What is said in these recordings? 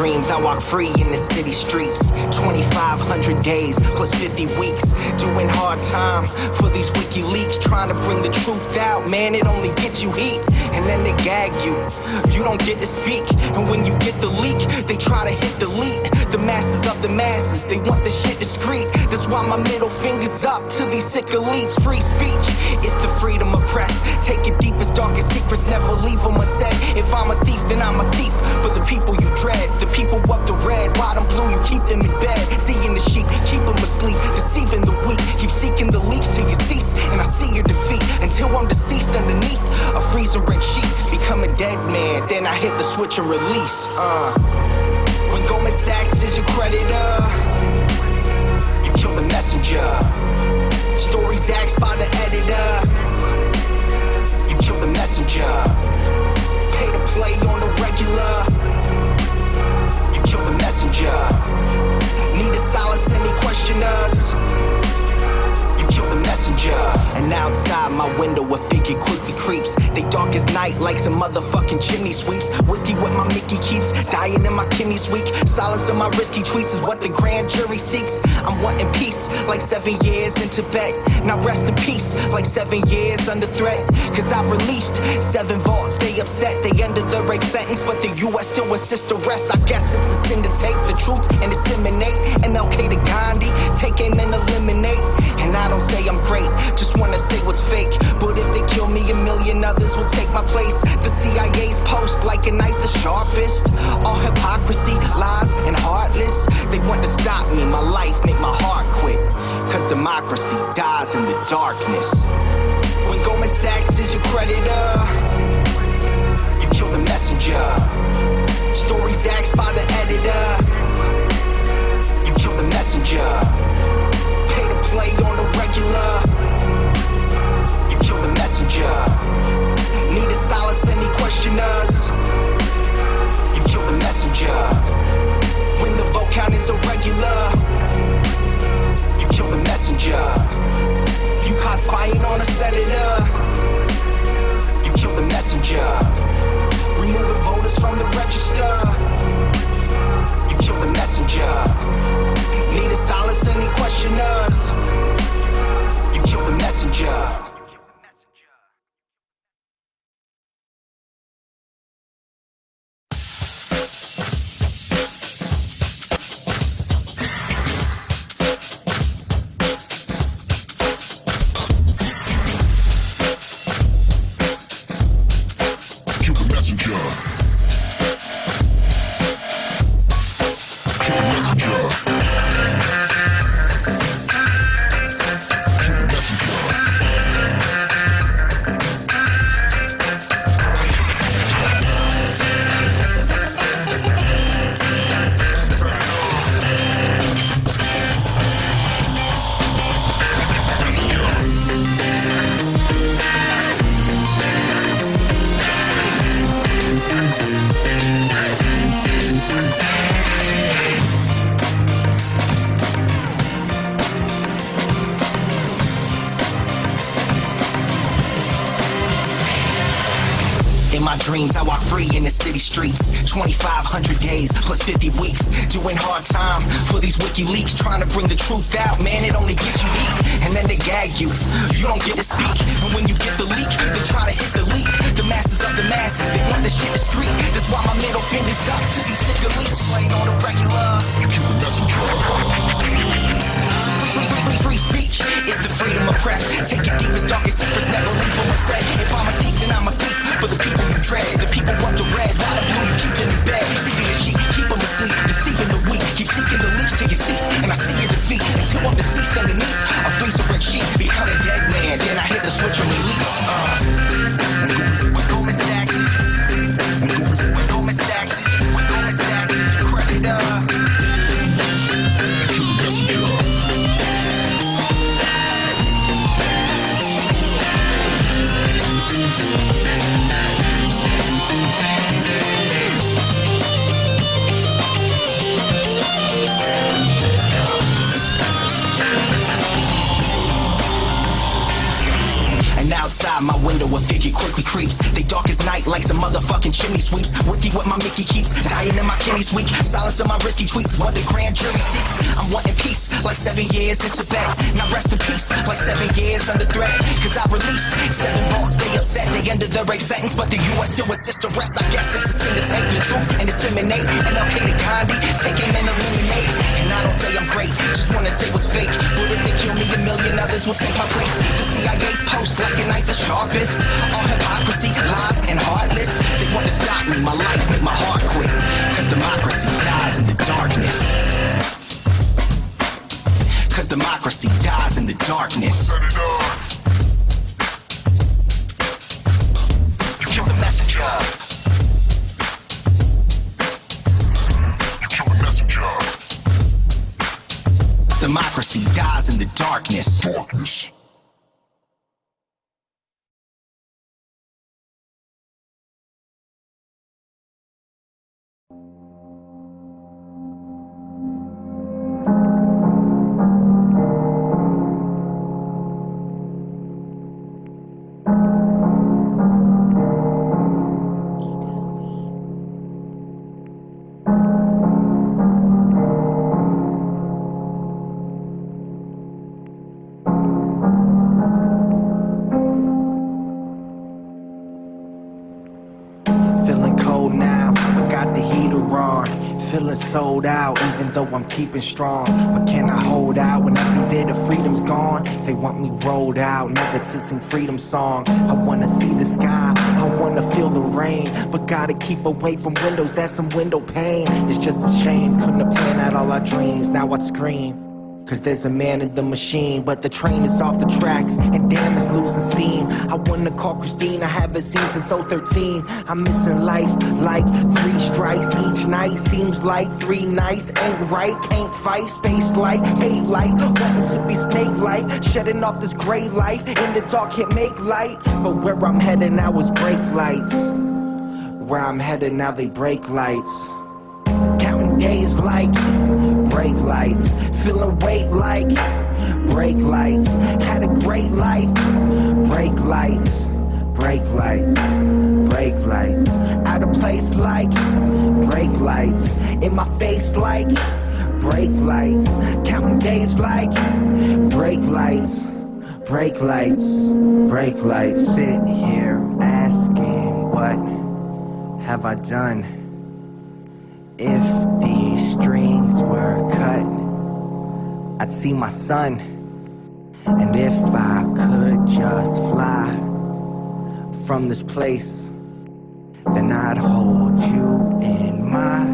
dreams, I walk free in the city streets. 2,500 days plus 50 weeks, doing hard time for these Wikileaks, trying to bring the truth out. Man, it only gets you heat, and then they gag you. You don't get to speak, and when you get the leak, they try to hit delete. The masses of the masses, they want the shit discreet. That's why my middle finger's up to these sick elites. Free speech, it's the freedom of press. Take your deepest, darkest secrets, never leave them unsaid. If I'm a thief, then I'm a thief for the people you dread. The people up the red, bottom blue, you keep them in bed. Seeing the sheep, keep them asleep, deceiving the weak. Keep seeking the leaks till you cease, and I see your defeat until I'm deceased underneath a freezing red sheet. Become a dead man, then I hit the switch and release. When Goldman Sachs is your creditor, you kill the messenger. Stories axed by the editor, you kill the messenger. Pay to play on the regular, you kill the messenger. Need to silence any questioners, you kill the messenger. And outside my window a figure quickly creeps. They dark as night like some motherfucking chimney sweeps. Whiskey what my Mickey keeps, dying in my kidneys weak. Silence of my risky tweets is what the grand jury seeks. I'm wanting peace like 7 years in Tibet. Now rest in peace like 7 years under threat. Cause I've released 7 vaults, they upset. They under the rape sentence, but the US still insists to rest. I guess it's a sin to take the truth and disseminate. MLK to Gandhi, take aim and eliminate. And I don't say I'm great, just wanna say what's fake. But if they kill me, a million others will take my place. The CIA's post like a knife the sharpest. All hypocrisy, lies, and heartless. They want to stop me, my life, make my heart quit. Cause democracy dies in the darkness. When Goldman Sachs is your creditor, you kill the messenger. Stories axed by the editor, you kill the messenger. Pay to play on the regular, you kill the messenger. Need to silence any questioners, you kill the messenger. When the vote count is irregular, you kill the messenger. You caught spying on a senator, you kill the messenger. Removing voters from the register, you kill the messenger. Need to silence any questioners, you kill the messenger. Dreams, I walk free in the city streets. 2,500 days plus 50 weeks, doing hard time for these Wikileaks, trying to bring the truth out. Man, it only gets you heat, and then they gag you. You don't get to speak, and when you get the leak, they try to hit the leak. The masters of the masses, they want the shit to street. That's why my middle finger's up to these sick elites. Playing on the regular, you kill the messenger. Free speech is the freedom of press. Take your deepest, darkest secrets, never leave them unsaid. If I'm a thief, then I'm a thief for the people you dread. The people want the red, bottom blue, you keep them in bed. Seeking the sheep, keep them asleep, deceiving the weak. Keep seeking the leaks till you cease, and I see your defeat until I'm deceased underneath a freezing red sheet. Become a dead man, then I hit the switch and release. When Goldman Sachs is your creditor, you kill the messenger. quickly creeps. They dark as night like some motherfucking chimney sweeps. Whiskey what my Mickey keeps, dying in my kidneys weak. Silence of my risky tweets, what the grand jury seeks. I'm wanting peace, like 7 years in Tibet. Now rest in peace, like 7 years under threat. Cause I've released 7 bars, they upset, they ended the rape sentence. But the US still insists to rest. I guess it's a sin to take the truth and disseminate. And okay to Gandhi, take him and eliminate. And I don't say I'm great, just wanna say what's fake. But if they kill me, 1,000,000 others will take my place. The CIA's post like a knife the sharpest. All hypocrisy, lies, and heartless. They want to stop me, my life, make my heart quit. Cause democracy dies in the darkness. Cause democracy dies in the darkness. You kill the messenger. You kill the messenger. Democracy dies in the darkness. Darkness. Feeling sold out, even though I'm keeping strong. But can I hold out when every bit of freedom's gone? They want me rolled out, never to sing freedom song. I wanna see the sky, I wanna feel the rain, but gotta keep away from windows, that's some window pane. It's just a shame, couldn't have planned out all our dreams. Now I scream, cause there's a man in the machine. But the train is off the tracks, and damn it's losing steam. I wanna call Christine, I haven't seen since 013. I'm missing life like 3 strikes each night. Seems like 3 nights ain't right. Can't fight, space light, hate life. Wanting to be snake-like, shedding off this gray life. In the dark can't make light, but where I'm headed now is brake lights. Where I'm headed now they brake lights. Counting days like brake lights, feeling weight like brake lights. Had a great life, brake lights, brake lights, brake lights. Out of place like brake lights, in my face like brake lights. Counting days like brake lights, brake lights, brake lights. Sit here asking, what have I done? If these strings were cut, I'd see my son. And if I could just fly from this place, then I'd hold you in my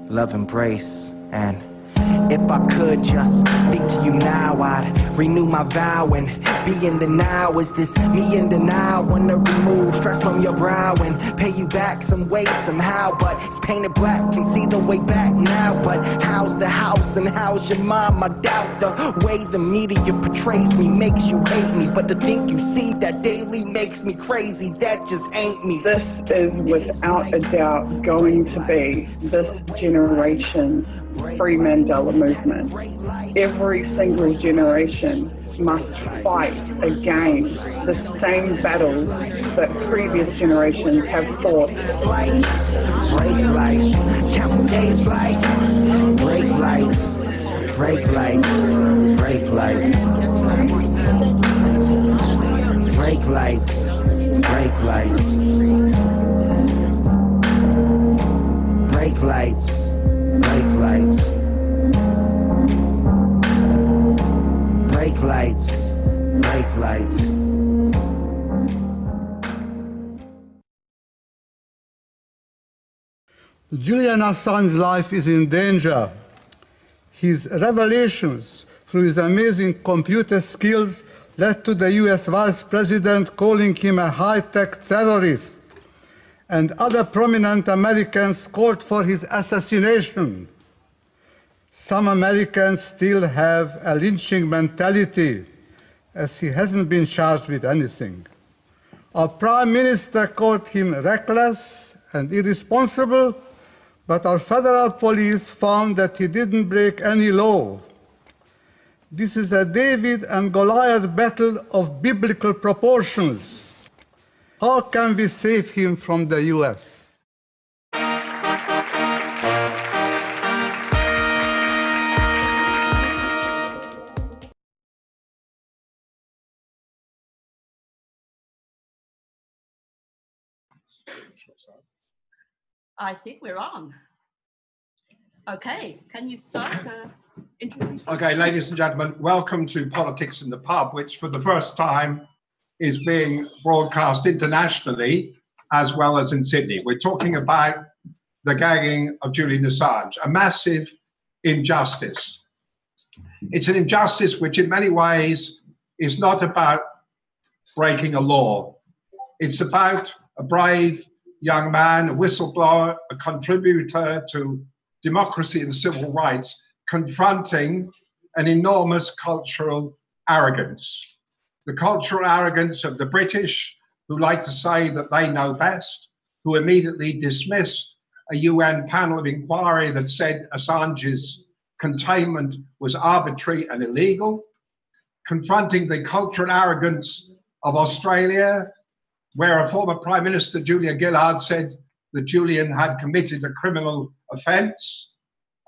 love embrace. And if I could just speak to you now, I'd renew my vow and be in the now. Is this me in denial? Wanna remove stress from your brow and pay you back some way, somehow. But it's painted black, can see the way back now. But how's the house and how's your mom? I doubt the way the media portrays me makes you hate me. But to think you see that daily makes me crazy, that just ain't me. This is without a doubt going to be this generation's Free Mandela movement. Every single generation must fight again the same battles that previous generations have fought. Brake lights, count days like brake lights, brake lights, brake lights, brake lights, brake lights, brake lights, brake lights, brake lights, brake lights. Julian Assange's life is in danger. His revelations through his amazing computer skills led to the US Vice President calling him a high-tech terrorist, and other prominent Americans called for his assassination. Some Americans still have a lynching mentality, as he hasn't been charged with anything. Our Prime Minister called him reckless and irresponsible, but our federal police found that he didn't break any law. This is a David and Goliath battle of biblical proportions. How can we save him from the US? I think we're on. Okay, can you start introducing? Okay, ladies and gentlemen, welcome to Politics in the Pub, which for the first time is being broadcast internationally as well as in Sydney. We're talking about the gagging of Julian Assange, a massive injustice. It's an injustice which in many ways is not about breaking a law. It's about a brave young man, a whistleblower, a contributor to democracy and civil rights, confronting an enormous cultural arrogance. The cultural arrogance of the British, who like to say that they know best, who immediately dismissed a UN panel of inquiry that said Assange's containment was arbitrary and illegal, confronting the cultural arrogance of Australia, where a former Prime Minister, Julia Gillard, said that Julian had committed a criminal offence,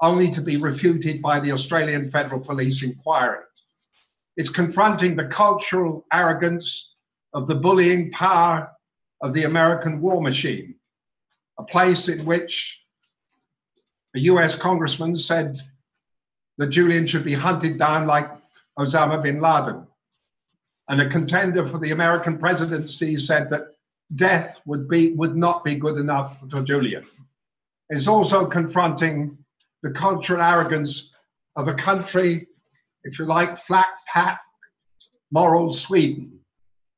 only to be refuted by the Australian Federal Police inquiry. It's confronting the cultural arrogance of the bullying power of the American war machine, a place in which a US congressman said that Julian should be hunted down like Osama bin Laden. And a contender for the American presidency said that death would not be good enough for Julian. It's also confronting the cultural arrogance of a country, if you like, flat-packed, moral Sweden,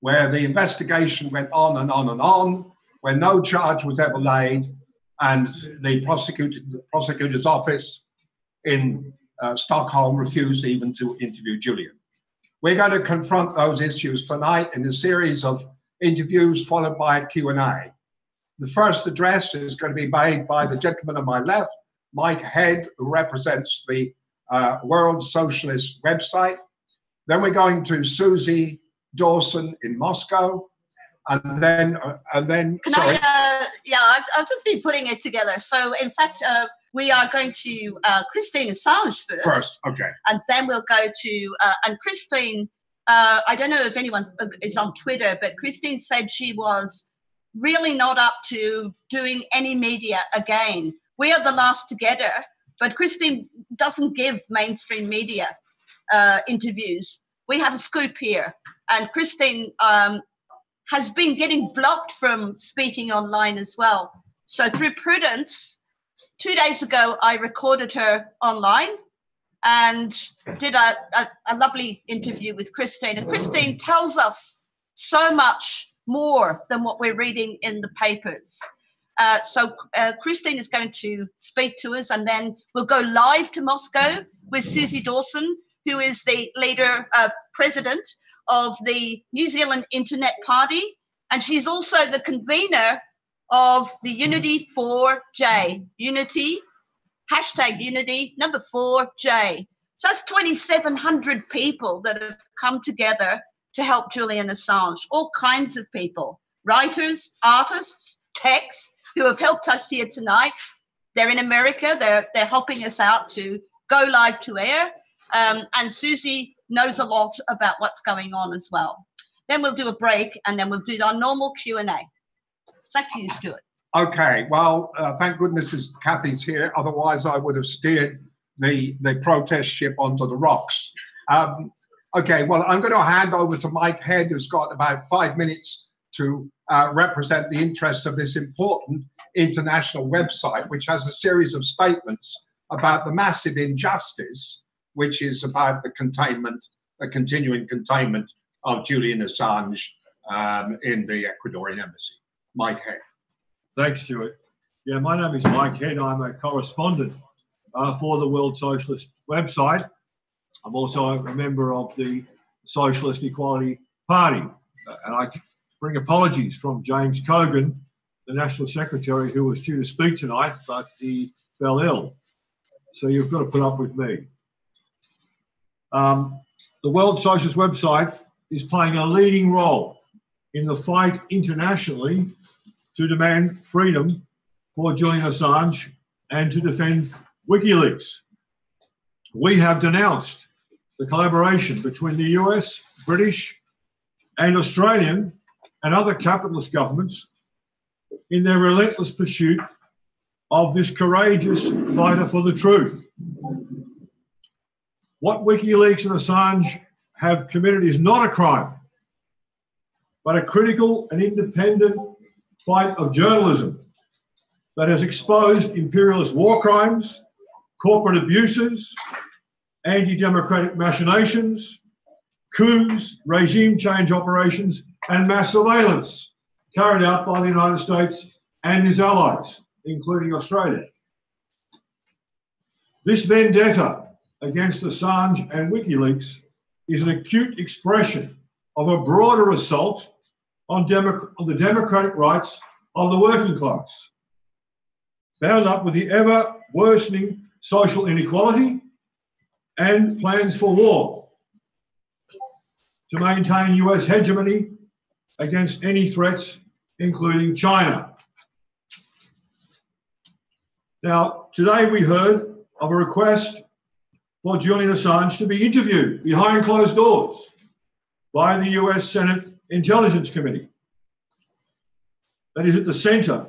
where the investigation went on and on and on, where no charge was ever laid, and the prosecutor's office in Stockholm refused even to interview Julian. We're going to confront those issues tonight in a series of interviews followed by a Q&A. The first address is going to be made by the gentleman on my left, Mike Head, who represents the World Socialist website. Then we're going to Suzie, Dawson in Moscow, and then sorry. I've just been putting it together. So in fact, we are going to Christine Assange first. Okay. And then we'll go to, and Christine, I don't know if anyone is on Twitter, but Christine said she was really not up to doing any media again. We are the last to get her, but Christine doesn't give mainstream media interviews. We have a scoop here. And Christine has been getting blocked from speaking online as well. So through prudence, 2 days ago, I recorded her online and did a lovely interview with Christine. And Christine tells us so much more than what we're reading in the papers. So Christine is going to speak to us, and then we'll go live to Moscow with Suzie Dawson, who is the leader, president of the New Zealand Internet Party. And she's also the convener of the Unity 4J, Unity, hashtag Unity, number 4J. So that's 2,700 people that have come together to help Julian Assange, all kinds of people, writers, artists, techs, who have helped us here tonight. They're in America. They're helping us out to go live to air. And Suzie knows a lot about what's going on as well. Then we'll do a break, and then we'll do our normal Q&A. Back to you, Stuart. Okay, well, thank goodness Cathy's here. Otherwise, I would have steered the protest ship onto the rocks. Okay, well, I'm going to hand over to Mike Head, who's got about 5 minutes to represent the interests of this important international website, which has a series of statements about the massive injustice, which is about the continuing containment of Julian Assange in the Ecuadorian embassy. Mike Head. Thanks, Stuart. Yeah, my name is Mike Head. I'm a correspondent for the World Socialist website. I'm also a member of the Socialist Equality Party. And I bring apologies from James Cogan, the National Secretary, who was due to speak tonight, but he fell ill. So you've got to put up with me. The World Socialist website is playing a leading role in the fight internationally to demand freedom for Julian Assange and to defend Wikileaks. We have denounced the collaboration between the US, British, and Australian and other capitalist governments in their relentless pursuit of this courageous fighter for the truth. What WikiLeaks and Assange have committed is not a crime, but a critical and independent fight of journalism that has exposed imperialist war crimes, corporate abuses, anti-democratic machinations, coups, regime change operations, and mass surveillance carried out by the United States and its allies, including Australia. This vendetta against Assange and WikiLeaks is an acute expression of a broader assault on the democratic rights of the working class, bound up with the ever worsening social inequality and plans for war to maintain US hegemony against any threats, including China. Now, today we heard of a request for Julian Assange to be interviewed behind closed doors by the US Senate Intelligence Committee. That is at the centre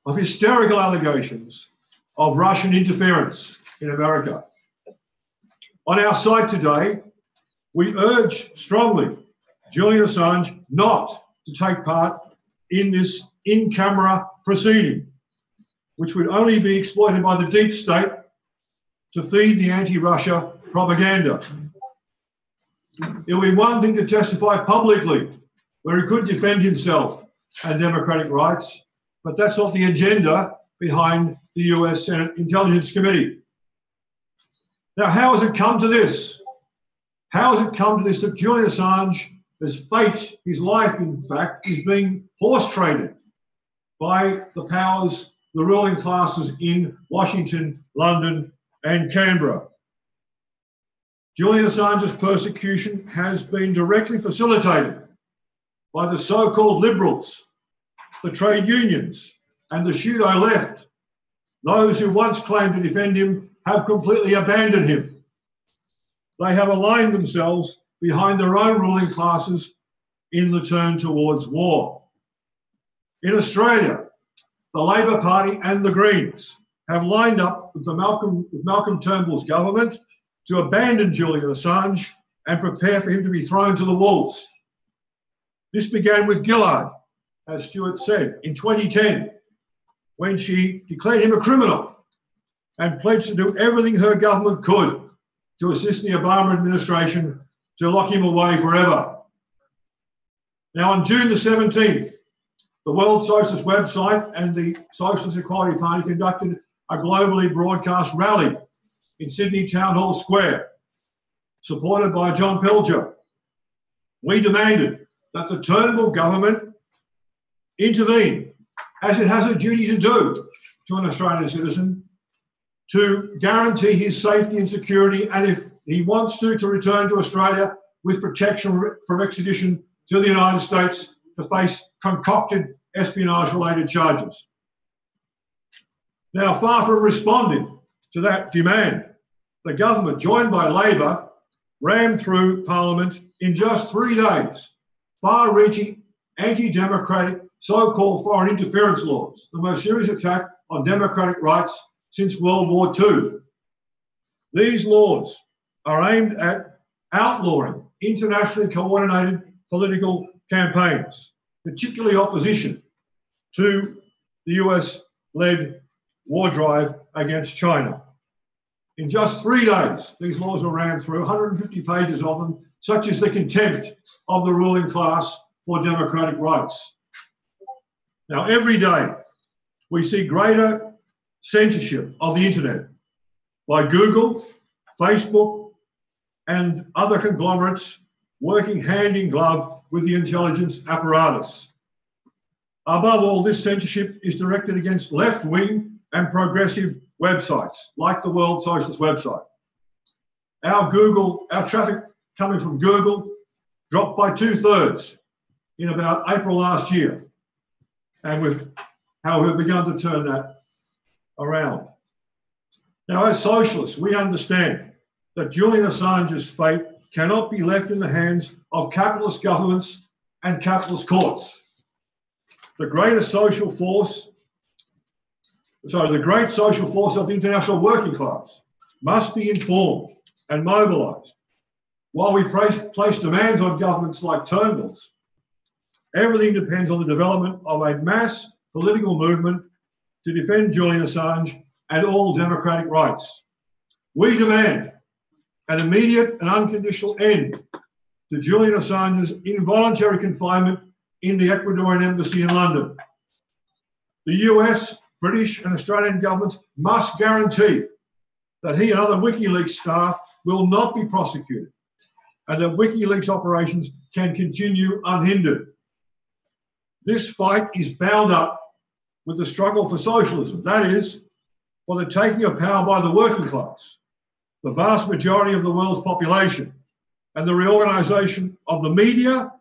of hysterical allegations of Russian interference in America. On our site today, we urge strongly Julian Assange not to take part in this in-camera proceeding, which would only be exploited by the deep state to feed the anti-Russia propaganda. It would be one thing to testify publicly where he could defend himself and democratic rights, but that's not the agenda behind the US Senate Intelligence Committee. Now, how has it come to this? How has it come to this that Julian Assange, his fate, his life, in fact, is being horse-traded by the powers, the ruling classes in Washington, London, and Canberra? Julian Assange's persecution has been directly facilitated by the so-called liberals, the trade unions, and the pseudo-left. Those who once claimed to defend him have completely abandoned him. They have aligned themselves behind their own ruling classes in the turn towards war. In Australia, the Labor Party and the Greens have lined up with Malcolm Turnbull's government to abandon Julian Assange and prepare for him to be thrown to the wolves. This began with Gillard, as Stuart said, in 2010, when she declared him a criminal and pledged to do everything her government could to assist the Obama administration to lock him away forever. Now, on June the 17th, the World Socialist website and the Socialist Equality Party conducted a globally broadcast rally in Sydney Town Hall Square, supported by John Pilger. We demanded that the Turnbull government intervene, as it has a duty to do to an Australian citizen, to guarantee his safety and security, and if he wants to return to Australia with protection from extradition to the United States to face concocted espionage-related charges. Now, far from responding to that demand, the government, joined by Labor, rammed through Parliament in just 3 days far-reaching, anti-democratic, so-called foreign interference laws, the most serious attack on democratic rights since World War II. These laws are aimed at outlawing internationally coordinated political campaigns, particularly opposition to the US-led war drive against China. In just 3 days, these laws were rammed through, 150 pages of them, such as the contempt of the ruling class for democratic rights. Now, every day, we see greater censorship of the internet by Google, Facebook, and other conglomerates working hand in glove with the intelligence apparatus. Above all, this censorship is directed against left-wing and progressive websites, like the World Socialist website. Our traffic coming from Google dropped by 2/3 in about April last year, and how we've begun to turn that around. Now, as socialists, we understand that Julian Assange's fate cannot be left in the hands of capitalist governments and capitalist courts. The great social force of the international working class must be informed and mobilised. While we place demands on governments like Turnbull's, everything depends on the development of a mass political movement to defend Julian Assange and all democratic rights. We demand an immediate and unconditional end to Julian Assange's involuntary confinement in the Ecuadorian embassy in London. The US, British and Australian governments must guarantee that he and other Wikileaks staff will not be prosecuted and that Wikileaks operations can continue unhindered. This fight is bound up with the struggle for socialism, that is, for the taking of power by the working class, the vast majority of the world's population, and the reorganisation of the media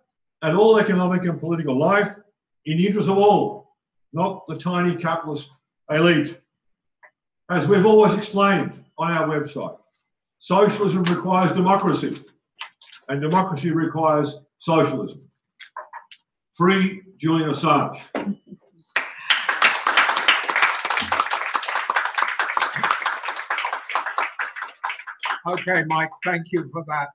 and all economic and political life in the interest of all, not the tiny capitalist elite. As we've always explained on our website, socialism requires democracy, and democracy requires socialism. Free Julian Assange. Okay, Mike, thank you for that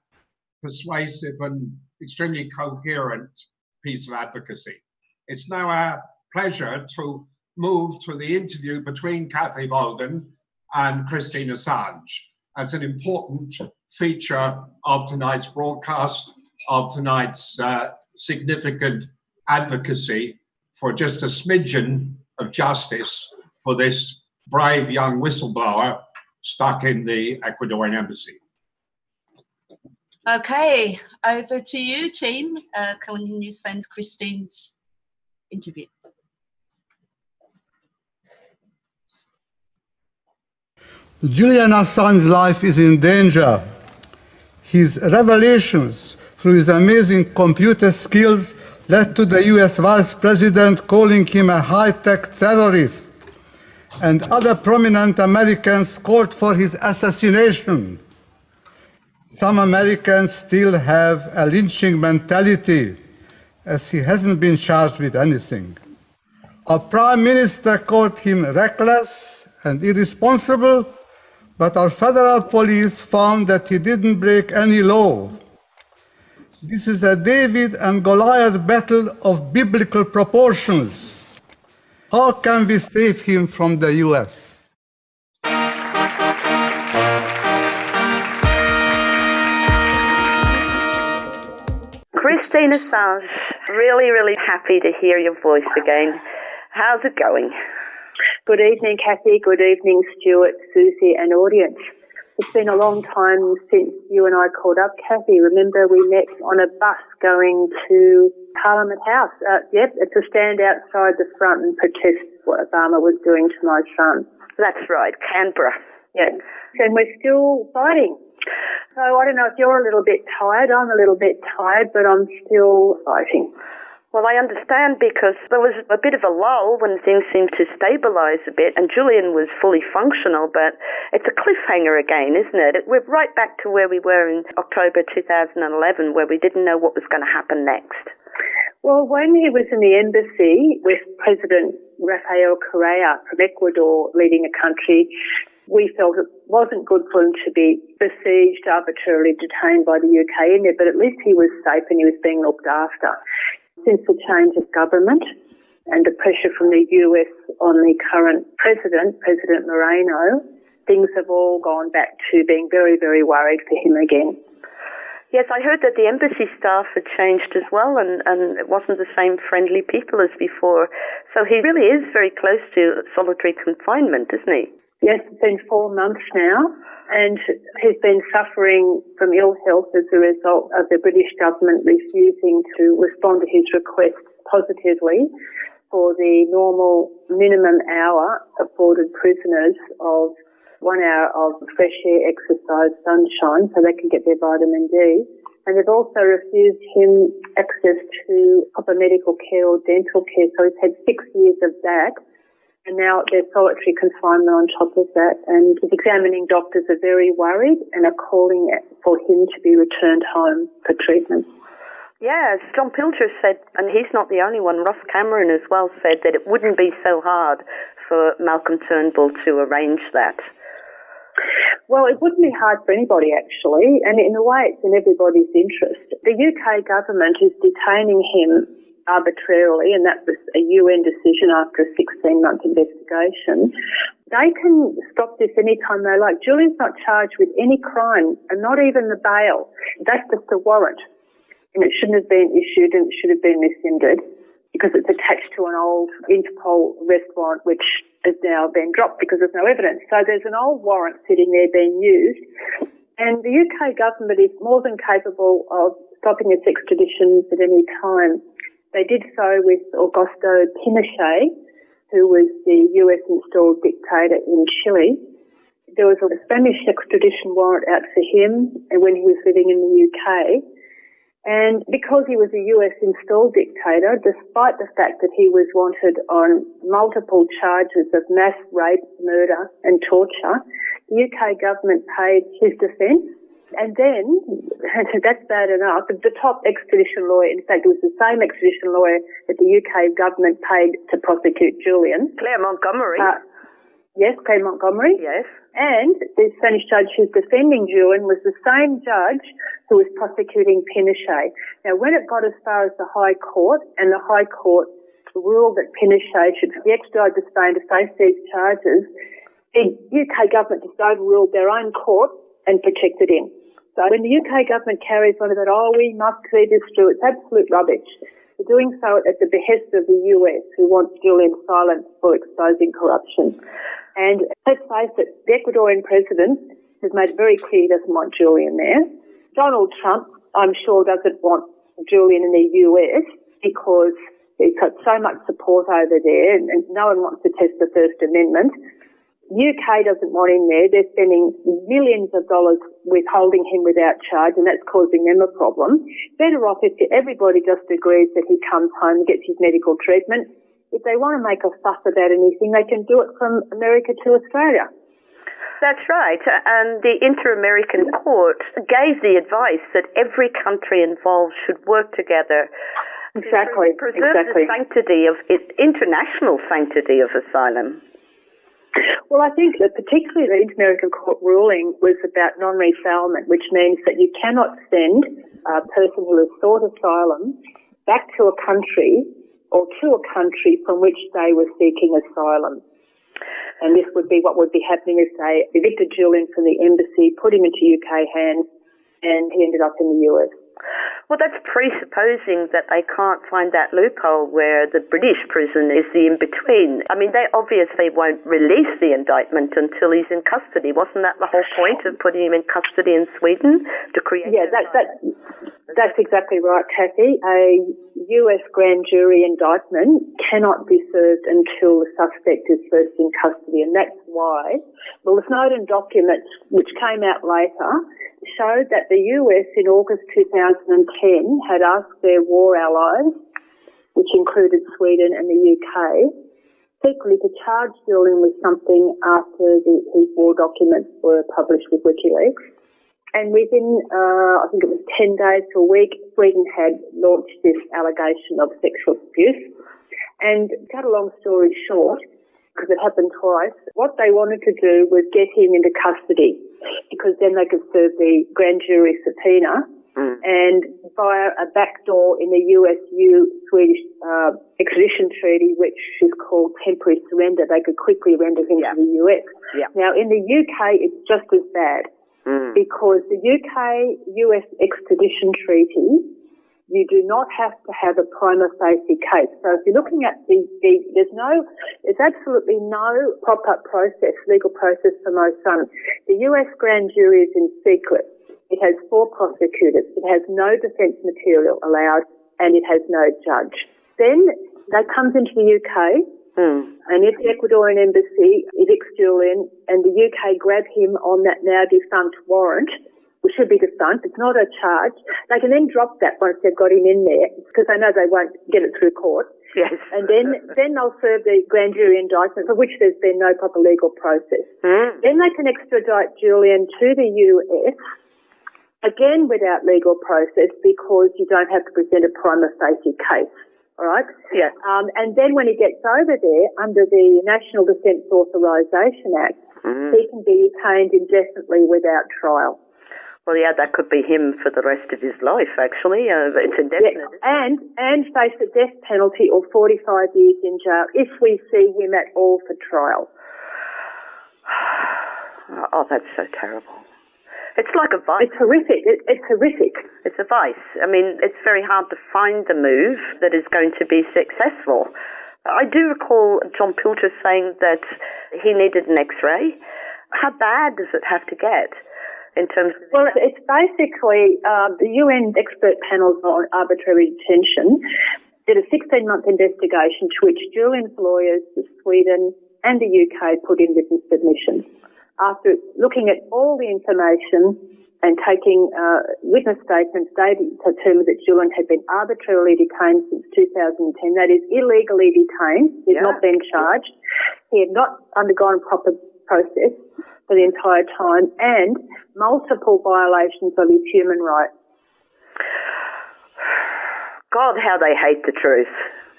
persuasive and extremely coherent piece of advocacy. It's now our pleasure to move to the interview between Cathy Vogan and Christine Assange. That's an important feature of tonight's broadcast, of tonight's significant advocacy for just a smidgen of justice for this brave young whistleblower stuck in the Ecuadorian embassy. Okay, over to you, team. Can you send Christine's interview? Julian Assange's life is in danger. His revelations through his amazing computer skills led to the US Vice President calling him a high-tech terrorist, and other prominent Americans called for his assassination. Some Americans still have a lynching mentality, as he hasn't been charged with anything. Our Prime Minister called him reckless and irresponsible, but our federal police found that he didn't break any law. This is a David and Goliath battle of biblical proportions. How can we save him from the US? Christine Assange, really happy to hear your voice again. How's it going? Good evening, Cathy. Good evening, Stuart, Suzie, and audience. It's been a long time since you and I caught up, Cathy. Remember, we met on a bus going to Parliament House. Yep, it's a stand outside the front and protest what Obama was doing to my son. That's right, Canberra. Yes, and we're still fighting. So I don't know if you're a little bit tired. I'm a little bit tired, but I'm still fighting. Well, I understand because there was a bit of a lull when things seemed to stabilise a bit and Julian was fully functional, but it's a cliffhanger again, isn't it? We're right back to where we were in October 2011, where we didn't know what was going to happen next. Well, when he was in the embassy with President Rafael Correa from Ecuador leading a country, we felt it wasn't good for him to be besieged, arbitrarily detained by the UK in there, but at least he was safe and he was being looked after. Since the change of government and the pressure from the US on the current president, President Moreno, things have all gone back to being very worried for him again. Yes, I heard that the embassy staff had changed as well and it wasn't the same friendly people as before. So he really is very close to solitary confinement, isn't he? Yes, it's been 4 months now, and he's been suffering from ill health as a result of the British government refusing to respond to his request positively for the normal minimum hour afforded prisoners of 1 hour of fresh air, exercise, sunshine, so they can get their vitamin D. And they've also refused him access to proper medical care or dental care. So he's had 6 years of that. And now there's solitary confinement on top of that. And his examining doctors are very worried and are calling for him to be returned home for treatment. Yeah, as John Pilger said, and he's not the only one, Ross Cameron as well said that it wouldn't be so hard for Malcolm Turnbull to arrange that. Well, it wouldn't be hard for anybody, actually, and in a way it's in everybody's interest. The UK government is detaining him arbitrarily, and that was a UN decision after a 16-month investigation. They can stop this anytime they like. Julian's not charged with any crime, and not even the bail. That's just a warrant, and it shouldn't have been issued, and it should have been rescinded because it's attached to an old Interpol arrest warrant, which has now been dropped because there's no evidence. So there's an old warrant sitting there being used, and the UK government is more than capable of stopping its extraditions at any time. They did so with Augusto Pinochet, who was the US-installed dictator in Chile. There was a Spanish extradition warrant out for him and when he was living in the UK. And because he was a US-installed dictator, despite the fact that he was wanted on multiple charges of mass rape, murder and torture, the UK government paid his defence. And then, that's bad enough, the top extradition lawyer, in fact it was the same extradition lawyer that the UK government paid to prosecute Julian. Claire Montgomery. Yes, Claire Montgomery. Yes. And the Spanish judge who's defending Julian was the same judge who was prosecuting Pinochet. Now, when it got as far as the High Court, and the High Court ruled that Pinochet should be extradited to Spain to face these charges, the UK government just overruled their own court and protected him. So when the UK government carries on about, we must see this through, it's absolute rubbish. They're doing so at the behest of the US, who wants Julian silenced for exposing corruption. And let's face it, the Ecuadorian president has made it very clear he doesn't want Julian there. Donald Trump, I'm sure, doesn't want Julian in the US because he's got so much support over there and no one wants to test the First Amendment. UK doesn't want him there. They're spending millions of dollars withholding him without charge, and that's causing them a problem. Better off if everybody just agrees that he comes home and gets his medical treatment. If they want to make a fuss about anything, they can do it from America to Australia. That's right. And the Inter-American Court gave the advice that every country involved should work together Exactly. to preserve the sanctity of international sanctity of asylum. Well, I think that particularly the Inter-American Court ruling was about non-refoulement, which means that you cannot send a person who has sought asylum back to a country or to a country from which they were seeking asylum. And this would be what would be happening if they evicted Julian from the embassy, put him into UK hands, and he ended up in the US. Well, that's presupposing that they can't find that loophole where the British prison is the in-between. I mean, they obviously won't release the indictment until he's in custody. Wasn't that the whole point of putting him in custody in Sweden? To create... Yeah, that's exactly right, Cathy. A US grand jury indictment cannot be served until the suspect is first in custody, and that's why, well, the Snowden documents, which came out later, showed that the US in August 2010 had asked their war allies, which included Sweden and the UK, secretly to charge Julian with something after his war documents were published with Wikileaks. And within, I think it was 10 days to a week, Sweden had launched this allegation of sexual abuse. And to cut a long story short, because it happened twice, what they wanted to do was get him into custody, because then they could serve the grand jury subpoena, and via a backdoor in the US-Swedish extradition treaty, which is called temporary surrender, they could quickly render him to the US. Yeah. Now, in the UK, it's just as bad, because the UK-US extradition treaty, you do not have to have a prima facie case. So if you're looking at there's absolutely no proper legal process for most sons. The US grand jury is in secret. It has 4 prosecutors. It has no defence material allowed, and it has no judge. Then that comes into the UK, and if the Ecuadorian embassy evicts Julian and the UK grab him on that now defunct warrant, should be defunct. It's not a charge. They can then drop that once they've got him in there because they know they won't get it through court. Yes. And then they'll serve the grand jury indictment for which there's been no proper legal process. Then they can extradite Julian to the US, again without legal process because you don't have to present a prima facie case. All right? Yeah. And then when he gets over there, under the National Defence Authorisation Act, he can be detained indefinitely without trial. Well, yeah, that could be him for the rest of his life, actually. It's indefinite. Yeah. And face a death penalty or 45 years in jail if we see him at all for trial. Oh, that's so terrible. It's like a vice. It's horrific. It's horrific. It's a vice. I mean, it's very hard to find the move that is going to be successful. I do recall John Pilcher saying that he needed an X-ray. How bad does it have to get in terms of... Well, it's basically the UN expert panel on arbitrary detention did a 16-month investigation to which Julian's lawyers, Sweden and the UK put in written submissions. After looking at all the information and taking witness statements, they determined that Julian had been arbitrarily detained since 2010. That is, illegally detained. He had not been charged. He had not undergone proper process for the entire time and multiple violations of his human rights. God, how they hate the truth.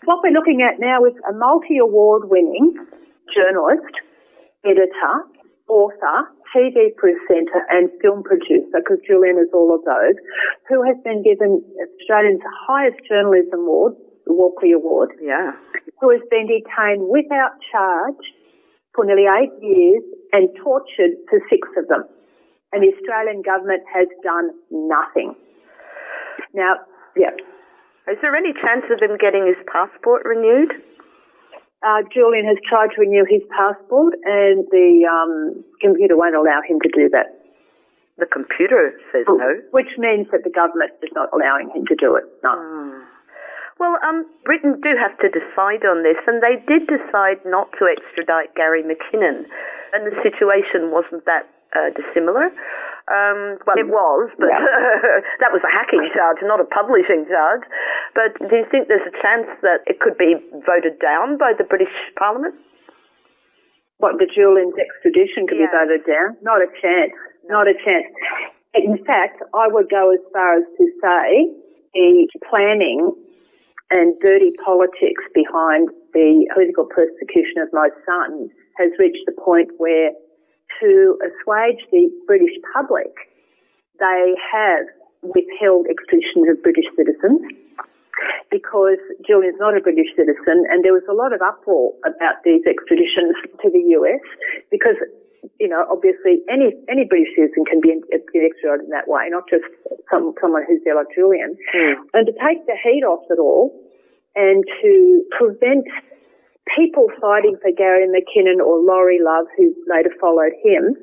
What we're looking at now is a multi-award winning journalist, editor, author, TV presenter and film producer, because Julian is all of those, who has been given Australia's highest journalism award, the Walkley Award, who has been detained without charge for nearly 8 years and tortured for 6 of them. And the Australian government has done nothing. Now, is there any chance of him getting his passport renewed? Julian has tried to renew his passport and the computer won't allow him to do that. The computer says no? Which means that the government is not allowing him to do it, no. Well, Britain do have to decide on this, and they did decide not to extradite Gary McKinnon, and the situation wasn't that dissimilar. Well, it was, but that was a hacking charge, not a publishing charge. But do you think there's a chance that it could be voted down by the British Parliament? What, the Julian's extradition could be voted down? Not a chance. Not a chance. In fact, I would go as far as to say the planning and dirty politics behind the political persecution of my son has reached the point where, to assuage the British public, they have withheld extradition of British citizens because Julian's not a British citizen, and there was a lot of uproar about these extraditions to the US because, you know, obviously any British citizen can be extradited in that way, not just someone who's there like Julian. And to take the heat off it all and to prevent people fighting for Gary McKinnon or Laurie Love, who later followed him,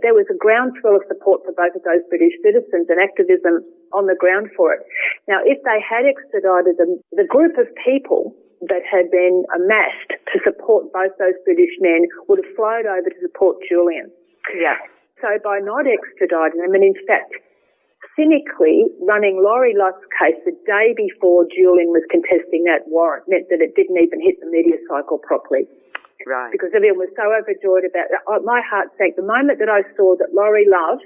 there was a groundswell of support for both of those British citizens and activism on the ground for it. Now, if they had extradited them, the group of people that had been amassed to support both those British men would have flowed over to support Julian. So by not extraditing them, and in fact, cynically running Laurie Love's case the day before Julian was contesting that warrant meant that it didn't even hit the media cycle properly. Right. Because everyone was so overjoyed about it. My heart sank. The moment that I saw that Laurie Love's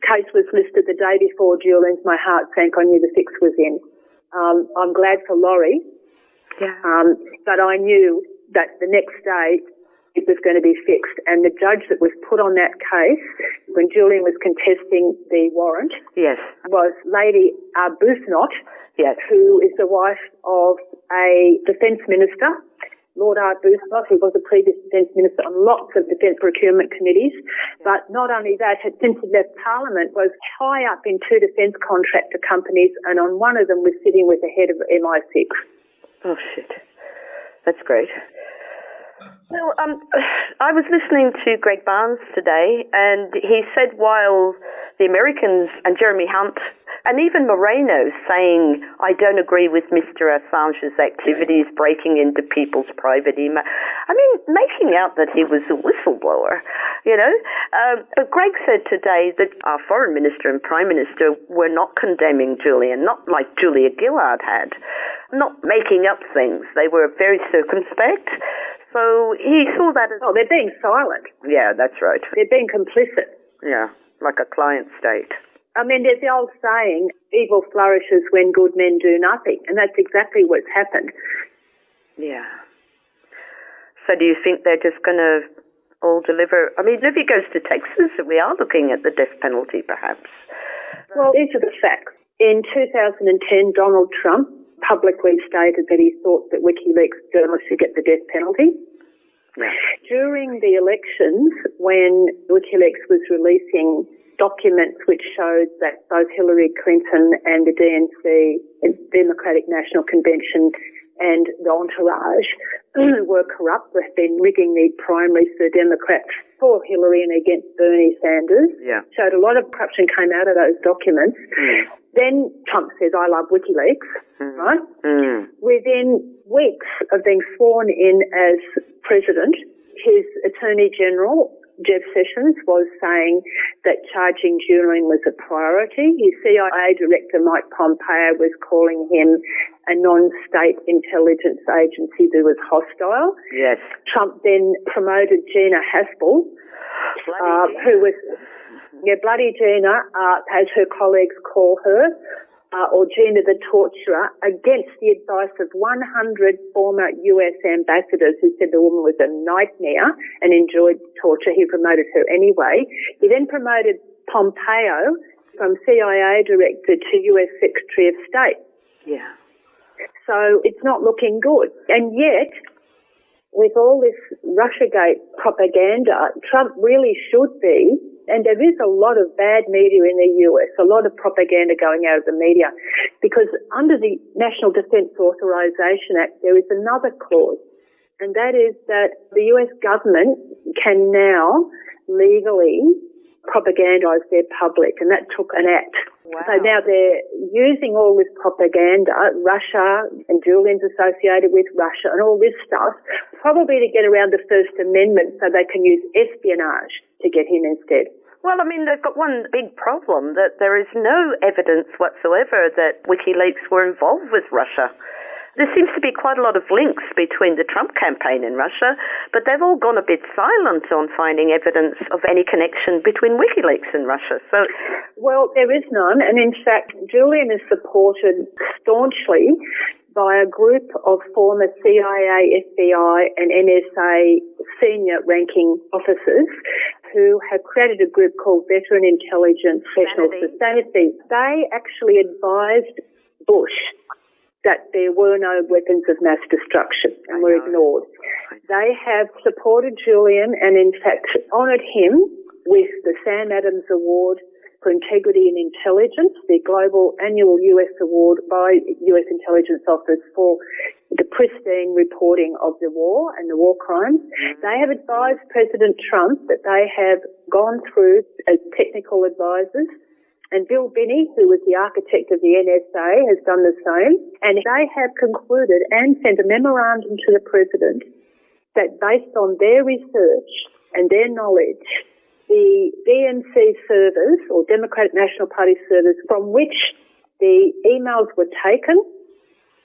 case was listed the day before Julian's, my heart sank. I knew the fix was in. I'm glad for Laurie, but I knew that the next day it was going to be fixed. And the judge that was put on that case when Julian was contesting the warrant was Lady Arbuthnot, who is the wife of a defence minister, Lord Arbuthnot, who was a previous defence minister on lots of defence procurement committees. But not only that, since he left Parliament, was high up in 2 defence contractor companies, and on one of them was sitting with the head of MI6. Oh, shit. That's great. Well, I was listening to Greg Barnes today, and he said while the Americans and Jeremy Hunt and even Moreno saying, I don't agree with Mr. Assange's activities breaking into people's private email. I mean, making out that he was a whistleblower. you know. But Greg said today that our foreign minister and prime minister were not condemning Julian, not like Julia Gillard had, not making up things. They were very circumspect. So he saw that as... Oh, they're being silent. Yeah, that's right. They're being complicit. Yeah, like a client state. I mean, there's the old saying, evil flourishes when good men do nothing, and that's exactly what's happened. Yeah. So do you think they're just going to all deliver? I mean, if he goes to Texas, we are looking at the death penalty, perhaps. Well, these are the facts. In 2010, Donald Trump publicly stated that he thought that Wikileaks journalists should get the death penalty. Yeah. During the elections, when Wikileaks was releasing documents which showed that both Hillary Clinton and the DNC, Democratic National Convention, and the entourage were corrupt, they've been rigging the primaries for the Democrats for Hillary and against Bernie Sanders. Yeah. Showed a lot of corruption came out of those documents. Then Trump says, I love WikiLeaks, right? Within weeks of being sworn in as president, his Attorney General, Jeff Sessions, was saying that charging Julian was a priority. His CIA Director, Mike Pompeo, was calling him a non-state intelligence agency that was hostile. Yes. Trump then promoted Gina Haspel, who was... Yeah, Bloody Gina, as her colleagues call her, or Gina the Torturer, against the advice of 100 former US ambassadors who said the woman was a nightmare and enjoyed torture. He promoted her anyway. He then promoted Pompeo from CIA Director to US Secretary of State. Yeah. So it's not looking good. And yet, with all this Russiagate propaganda, Trump really should be, and there is a lot of bad media in the US, a lot of propaganda going out of the media, because under the National Defense Authorization Act, there is another clause, and that is that the US government can now legally propagandize their public, and that took an act. Wow. So now they're using all this propaganda, Russia, and Julian's associated with Russia and all this stuff, probably to get around the First Amendment so they can use espionage to get him instead. Well, I mean, they've got one big problem, that there is no evidence whatsoever that WikiLeaks were involved with Russia. There seems to be quite a lot of links between the Trump campaign and Russia, but they've all gone a bit silent on finding evidence of any connection between WikiLeaks and Russia. So, well, there is none, and in fact, Julian is supported staunchly by a group of former CIA, FBI, and NSA senior ranking officers who have created a group called Veteran Intelligence Professional Society. They actually advised Bush that there were no weapons of mass destruction and were ignored. They have supported Julian and in fact honoured him with the Sam Adams Award for Integrity and Intelligence, the global annual US award by US intelligence officers for the pristine reporting of the war and the war crimes. They have advised President Trump that they have gone through as technical advisors, and Bill Binney, who was the architect of the NSA, has done the same. And they have concluded and sent a memorandum to the President that based on their research and their knowledge, the DNC servers, or Democratic National Party servers, from which the emails were taken,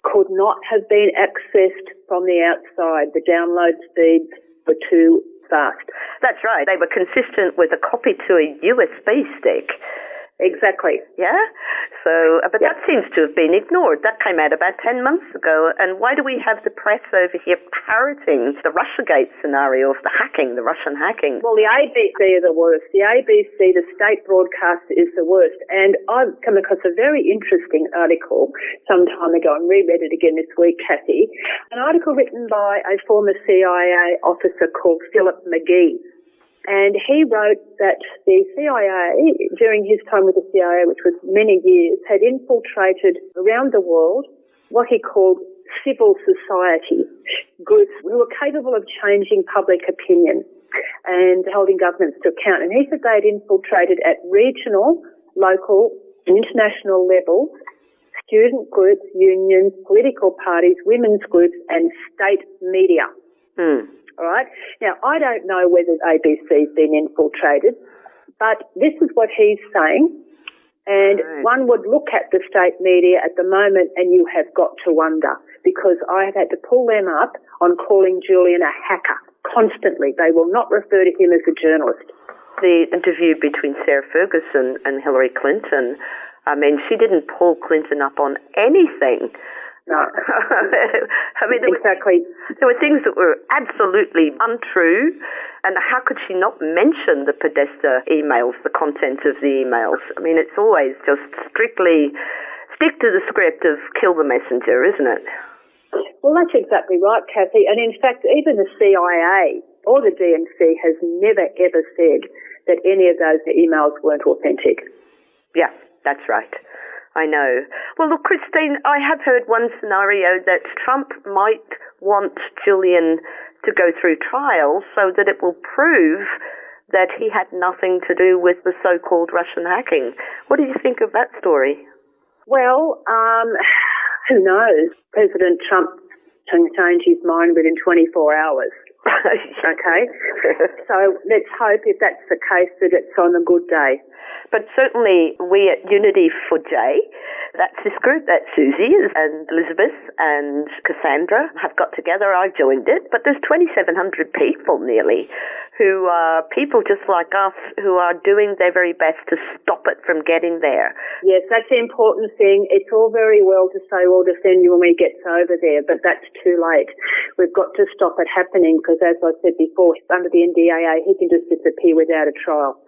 could not have been accessed from the outside. The download speeds were too fast. That's right. They were consistent with a copy to a USB stick. Exactly. Yeah? So, but that seems to have been ignored. That came out about 10 months ago. And why do we have the press over here parroting the Russiagate scenario of the hacking, the Russian hacking? Well, the ABC are the worst. The ABC, the state broadcast, is the worst. And I've come across a very interesting article some time ago and reread it again this week, Cathy. An article written by a former CIA officer called Philip McGee. And he wrote that the CIA, during his time with the CIA, which was many years, had infiltrated around the world what he called civil society groups who were capable of changing public opinion and holding governments to account. And he said they had infiltrated at regional, local, and international levels student groups, unions, political parties, women's groups, and state media. All right? Now, I don't know whether ABC's been infiltrated, but this is what he's saying. And one would look at the state media at the moment and you have got to wonder, because I have had to pull them up on calling Julian a hacker constantly. They will not refer to him as a journalist. The interview between Sarah Ferguson and Hillary Clinton, I mean, she didn't pull Clinton up on anything. No. I mean, there were things that were absolutely untrue, and how could she not mention the Podesta emails, the content of the emails? I mean, it's always just strictly stick to the script of kill the messenger, isn't it? Well, that's exactly right, Cathy. And in fact, even the CIA or the DNC has never, ever said that any of those emails weren't authentic. Yeah, that's right. I know. Well, look, Christine, I have heard one scenario that Trump might want Julian to go through trial so that it will prove that he had nothing to do with the so-called Russian hacking. What do you think of that story? Well, who knows? President Trump can change his mind within 24 hours. Okay? So let's hope, if that's the case, that it's on a good day. But certainly we at Unity for J, that's this group that Suzie and Elizabeth and Cassandra have got together. I've joined it, but there's 2,700 people nearly who are people just like us who are doing their very best to stop it from getting there. Yes, that's the important thing. It's all very well to say we'll defend you when we get over there, but that's too late. We've got to stop it happening because, as I said before, under the NDAA, he can just disappear without a trial.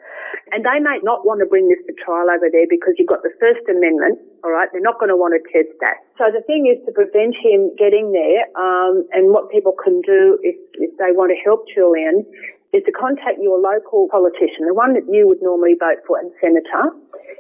And they may not want to bring this to trial over there because you've got the First Amendment, all right? They're not going to want to test that. So the thing is to prevent him getting there, and what people can do if they want to help Julian is to contact your local politician, the one that you would normally vote for, and senator,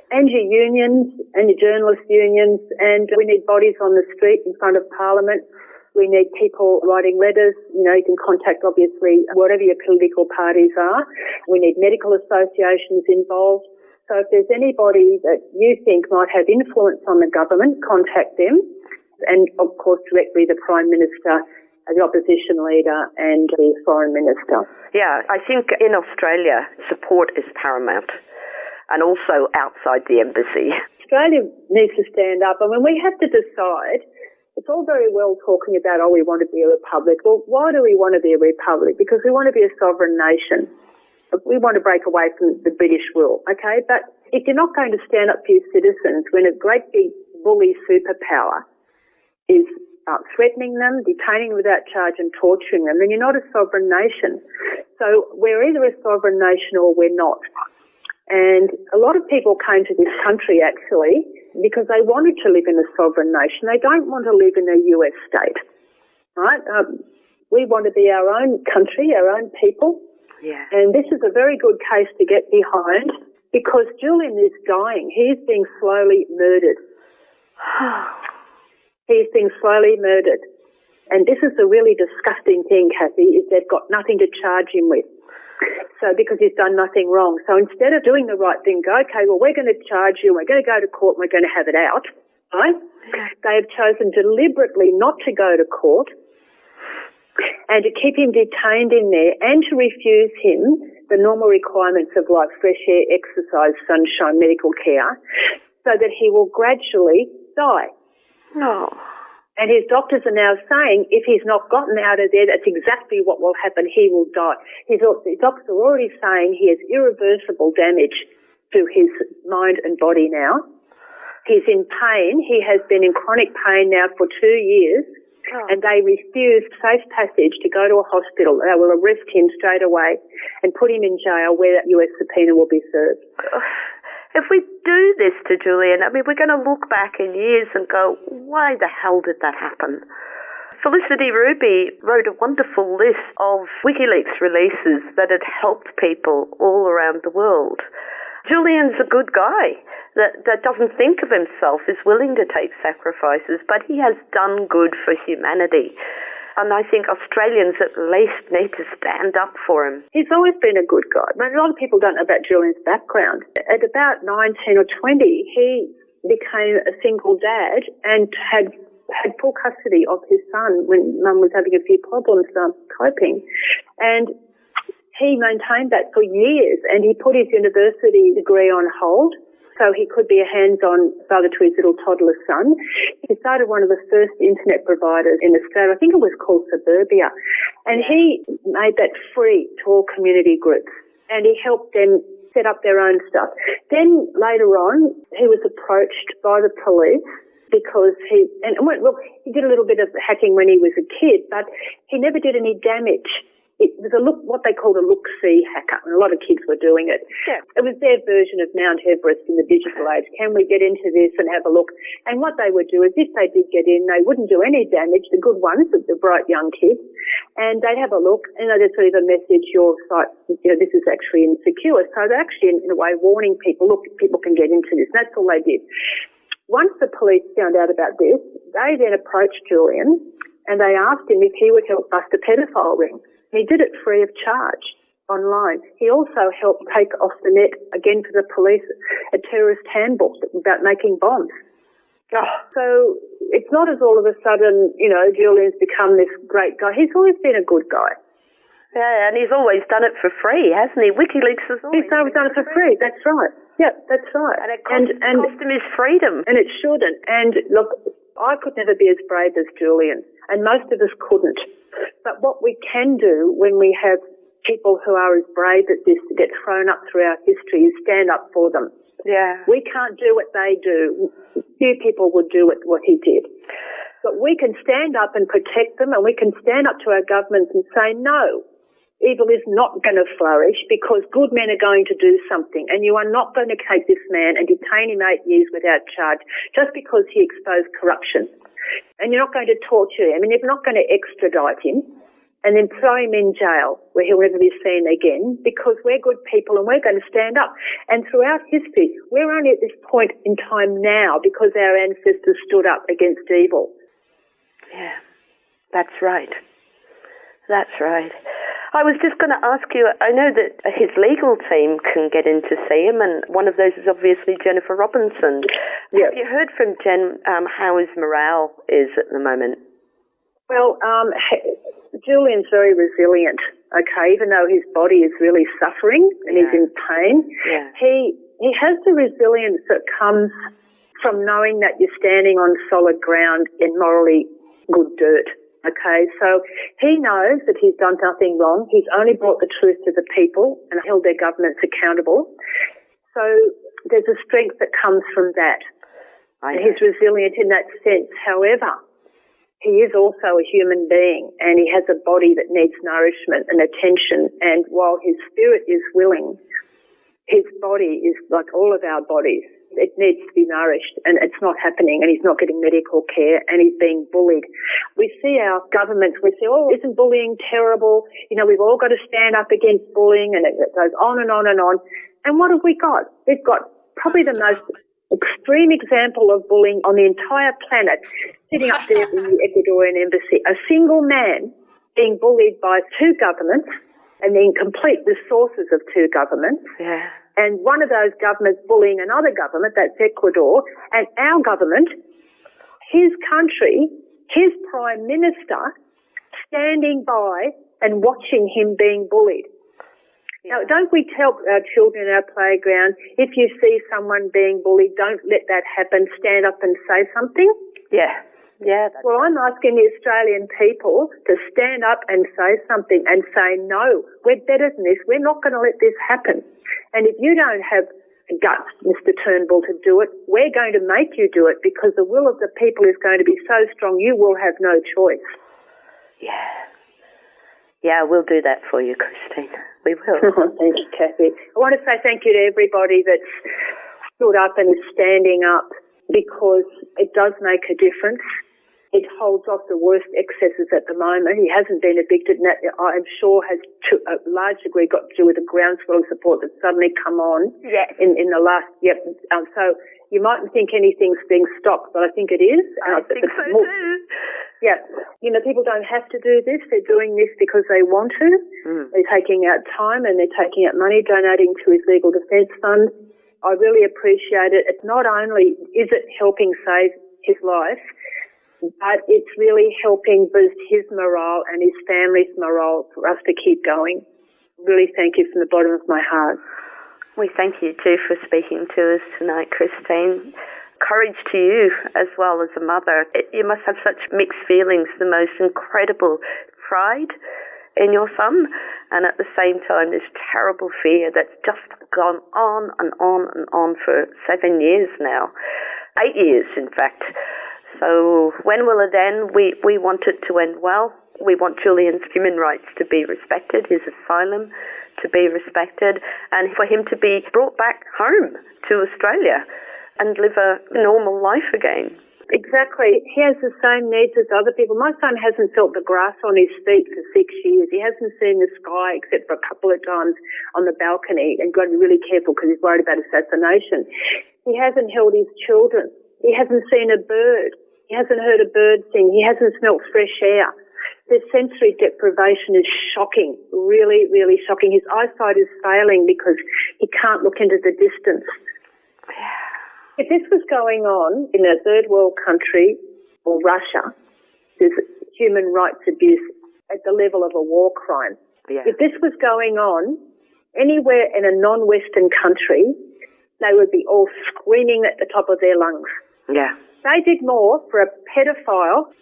and your unions and your journalist unions, and we need bodies on the street in front of Parliament. We need people writing letters. You know, you can contact, obviously, whatever your political parties are. We need medical associations involved. So if there's anybody that you think might have influence on the government, contact them. And, of course, directly the Prime Minister, the opposition leader and the Foreign Minister. Yeah, I think in Australia, support is paramount, and also outside the embassy. Australia needs to stand up. I mean, we have to decide. It's all very well talking about, we want to be a republic. Well, why do we want to be a republic? Because we want to be a sovereign nation. We want to break away from the British rule, okay? But if you're not going to stand up for your citizens when a great big bully superpower is threatening them, detaining them without charge and torturing them, then you're not a sovereign nation. So we're either a sovereign nation or we're not. And a lot of people came to this country, actually, because they wanted to live in a sovereign nation. They don't want to live in a US state, right? We want to be our own country, our own people. Yeah. And this is a very good case to get behind because Julian is dying. He's being slowly murdered. He's being slowly murdered. And this is the really disgusting thing, Cathy, is they've got nothing to charge him with. So because he's done nothing wrong. So instead of doing the right thing, go, okay, well, we're going to charge you, we're going to go to court, and we're going to have it out, right? They have chosen deliberately not to go to court and to keep him detained in there and to refuse him the normal requirements of like fresh air, exercise, sunshine, medical care, so that he will gradually die. No. And his doctors are now saying if he's not gotten out of there, that's exactly what will happen. He will die. His doctors are already saying he has irreversible damage to his mind and body now. He's in pain. He has been in chronic pain now for 2 years, and they refused safe passage to go to a hospital. They will arrest him straight away and put him in jail where that US subpoena will be served. If we do this to Julian, I mean, we're going to look back in years and go, why the hell did that happen? Felicity Ruby wrote a wonderful list of Wikileaks releases that had helped people all around the world. Julian's a good guy that doesn't think of himself, is willing to take sacrifices, but he has done good for humanity. And I think Australians at least need to stand up for him. He's always been a good guy. I mean, a lot of people don't know about Julian's background. At about 19 or 20, he became a single dad and had full custody of his son when Mum was having a few problems coping. And he maintained that for years, and he put his university degree on hold so he could be a hands-on father to his little toddler son. He started one of the first internet providers in Australia. I think it was called Suburbia. And he made that free to all community groups, and he helped them set up their own stuff. Then later on, he was approached by the police because he did a little bit of hacking when he was a kid, but he never did any damage. It was what they called a look-see hacker, and a lot of kids were doing it. Yeah. It was their version of Mount Everest in the digital age. Can we get into this and have a look? And what they would do is, if they did get in, they wouldn't do any damage, the good ones, the bright young kids, and they'd have a look, and they'd leave a message, your site, this is actually insecure. So they're actually, in a way, warning people, look, people can get into this. And that's all they did. Once the police found out about this, they then approached Julian, and they asked him if he would help bust a pedophile ring. He did it free of charge online. He also helped take off the net, again for the police, a terrorist handbook about making bombs. Oh. So it's not as all of a sudden, Julian's become this great guy. He's always been a good guy. Yeah, and he's always done it for free, hasn't he? Wikileaks has always done it for free. That's right. Yeah, that's right. And it cost him his freedom. And it shouldn't. And look, I could never be as brave as Julian, and most of us couldn't. But what we can do when we have people who are as brave as this to get thrown up throughout history is stand up for them. Yeah. We can't do what they do. Few people would do what he did. But we can stand up and protect them, and we can stand up to our governments and say, no, evil is not going to flourish because good men are going to do something, and you are not going to take this man and detain him 8 years without charge just because he exposed corruption. And you're not going to torture him, and you're not going to extradite him and then throw him in jail where he'll never be seen again, because we're good people and we're going to stand up. And throughout history, we're only at this point in time now because our ancestors stood up against evil. Yeah, that's right. That's right. I was just going to ask you, I know that his legal team can get in to see him, and one of those is obviously Jennifer Robinson. Yes. Have you heard from Jen how his morale is at the moment? Well, Julian's very resilient, okay, even though his body is really suffering and he's in pain. Yeah. He has the resilience that comes from knowing that you're standing on solid ground in morally good dirt. Okay, so he knows that he's done nothing wrong. He's only brought the truth to the people and held their governments accountable. So there's a strength that comes from that. And he's resilient in that sense. However, he is also a human being, and he has a body that needs nourishment and attention. And while his spirit is willing, his body is like all of our bodies. It needs to be nourished, and it's not happening, and he's not getting medical care, and he's being bullied. We see our governments, we say, oh, isn't bullying terrible? We've all got to stand up against bullying, and it goes on and on and on. And what have we got? We've got probably the most extreme example of bullying on the entire planet, sitting up there in the Ecuadorian embassy, a single man being bullied by two governments and the incomplete resources of two governments. Yeah. And one of those governments bullying another government, that's Ecuador, and our government, his country, his prime minister, standing by and watching him being bullied. Now, don't we tell our children in our playground, if you see someone being bullied, don't let that happen, stand up and say something? Yeah. Yeah. Well, I'm asking the Australian people to stand up and say something and say, no, we're better than this. We're not going to let this happen. And if you don't have guts, Mr. Turnbull, to do it, we're going to make you do it, because the will of the people is going to be so strong you will have no choice. Yeah. Yeah, we'll do that for you, Christine. We will. Thank you, Cathy. I want to say thank you to everybody that's stood up and is standing up, because it does make a difference. It holds off the worst excesses at the moment. He hasn't been evicted, and that, I'm sure, has to a large degree got to do with the groundswell of support that's suddenly come on in the last, so you mightn't think anything's being stopped, but I think it is. I think so too. Yeah. People don't have to do this. They're doing this because they want to. They're taking out time and they're taking out money, donating to his legal defence fund. I really appreciate it. It's not only is it helping save his life, but it's really helping boost his morale and his family's morale for us to keep going. Really thank you from the bottom of my heart. We thank you too for speaking to us tonight, Christine. Courage to you as well as a mother. You must have such mixed feelings, the most incredible pride in your son, and at the same time this terrible fear that's just gone on and on and on for 7 years now. 8 years, in fact. So when will it end? We want it to end well. We want Julian's human rights to be respected, his asylum to be respected, and for him to be brought back home to Australia and live a normal life again. Exactly. He has the same needs as other people. My son hasn't felt the grass on his feet for 6 years. He hasn't seen the sky except for a couple of times on the balcony, and got to be really careful because he's worried about assassination. He hasn't held his children. He hasn't seen a bird. He hasn't heard a bird sing. He hasn't smelt fresh air. The sensory deprivation is shocking, really, really shocking. His eyesight is failing because he can't look into the distance. If this was going on in a third world country or Russia, there's human rights abuse at the level of a war crime. Yeah. If this was going on anywhere in a non-Western country, they would be all screaming at the top of their lungs. Yeah. They did more for a pedophile,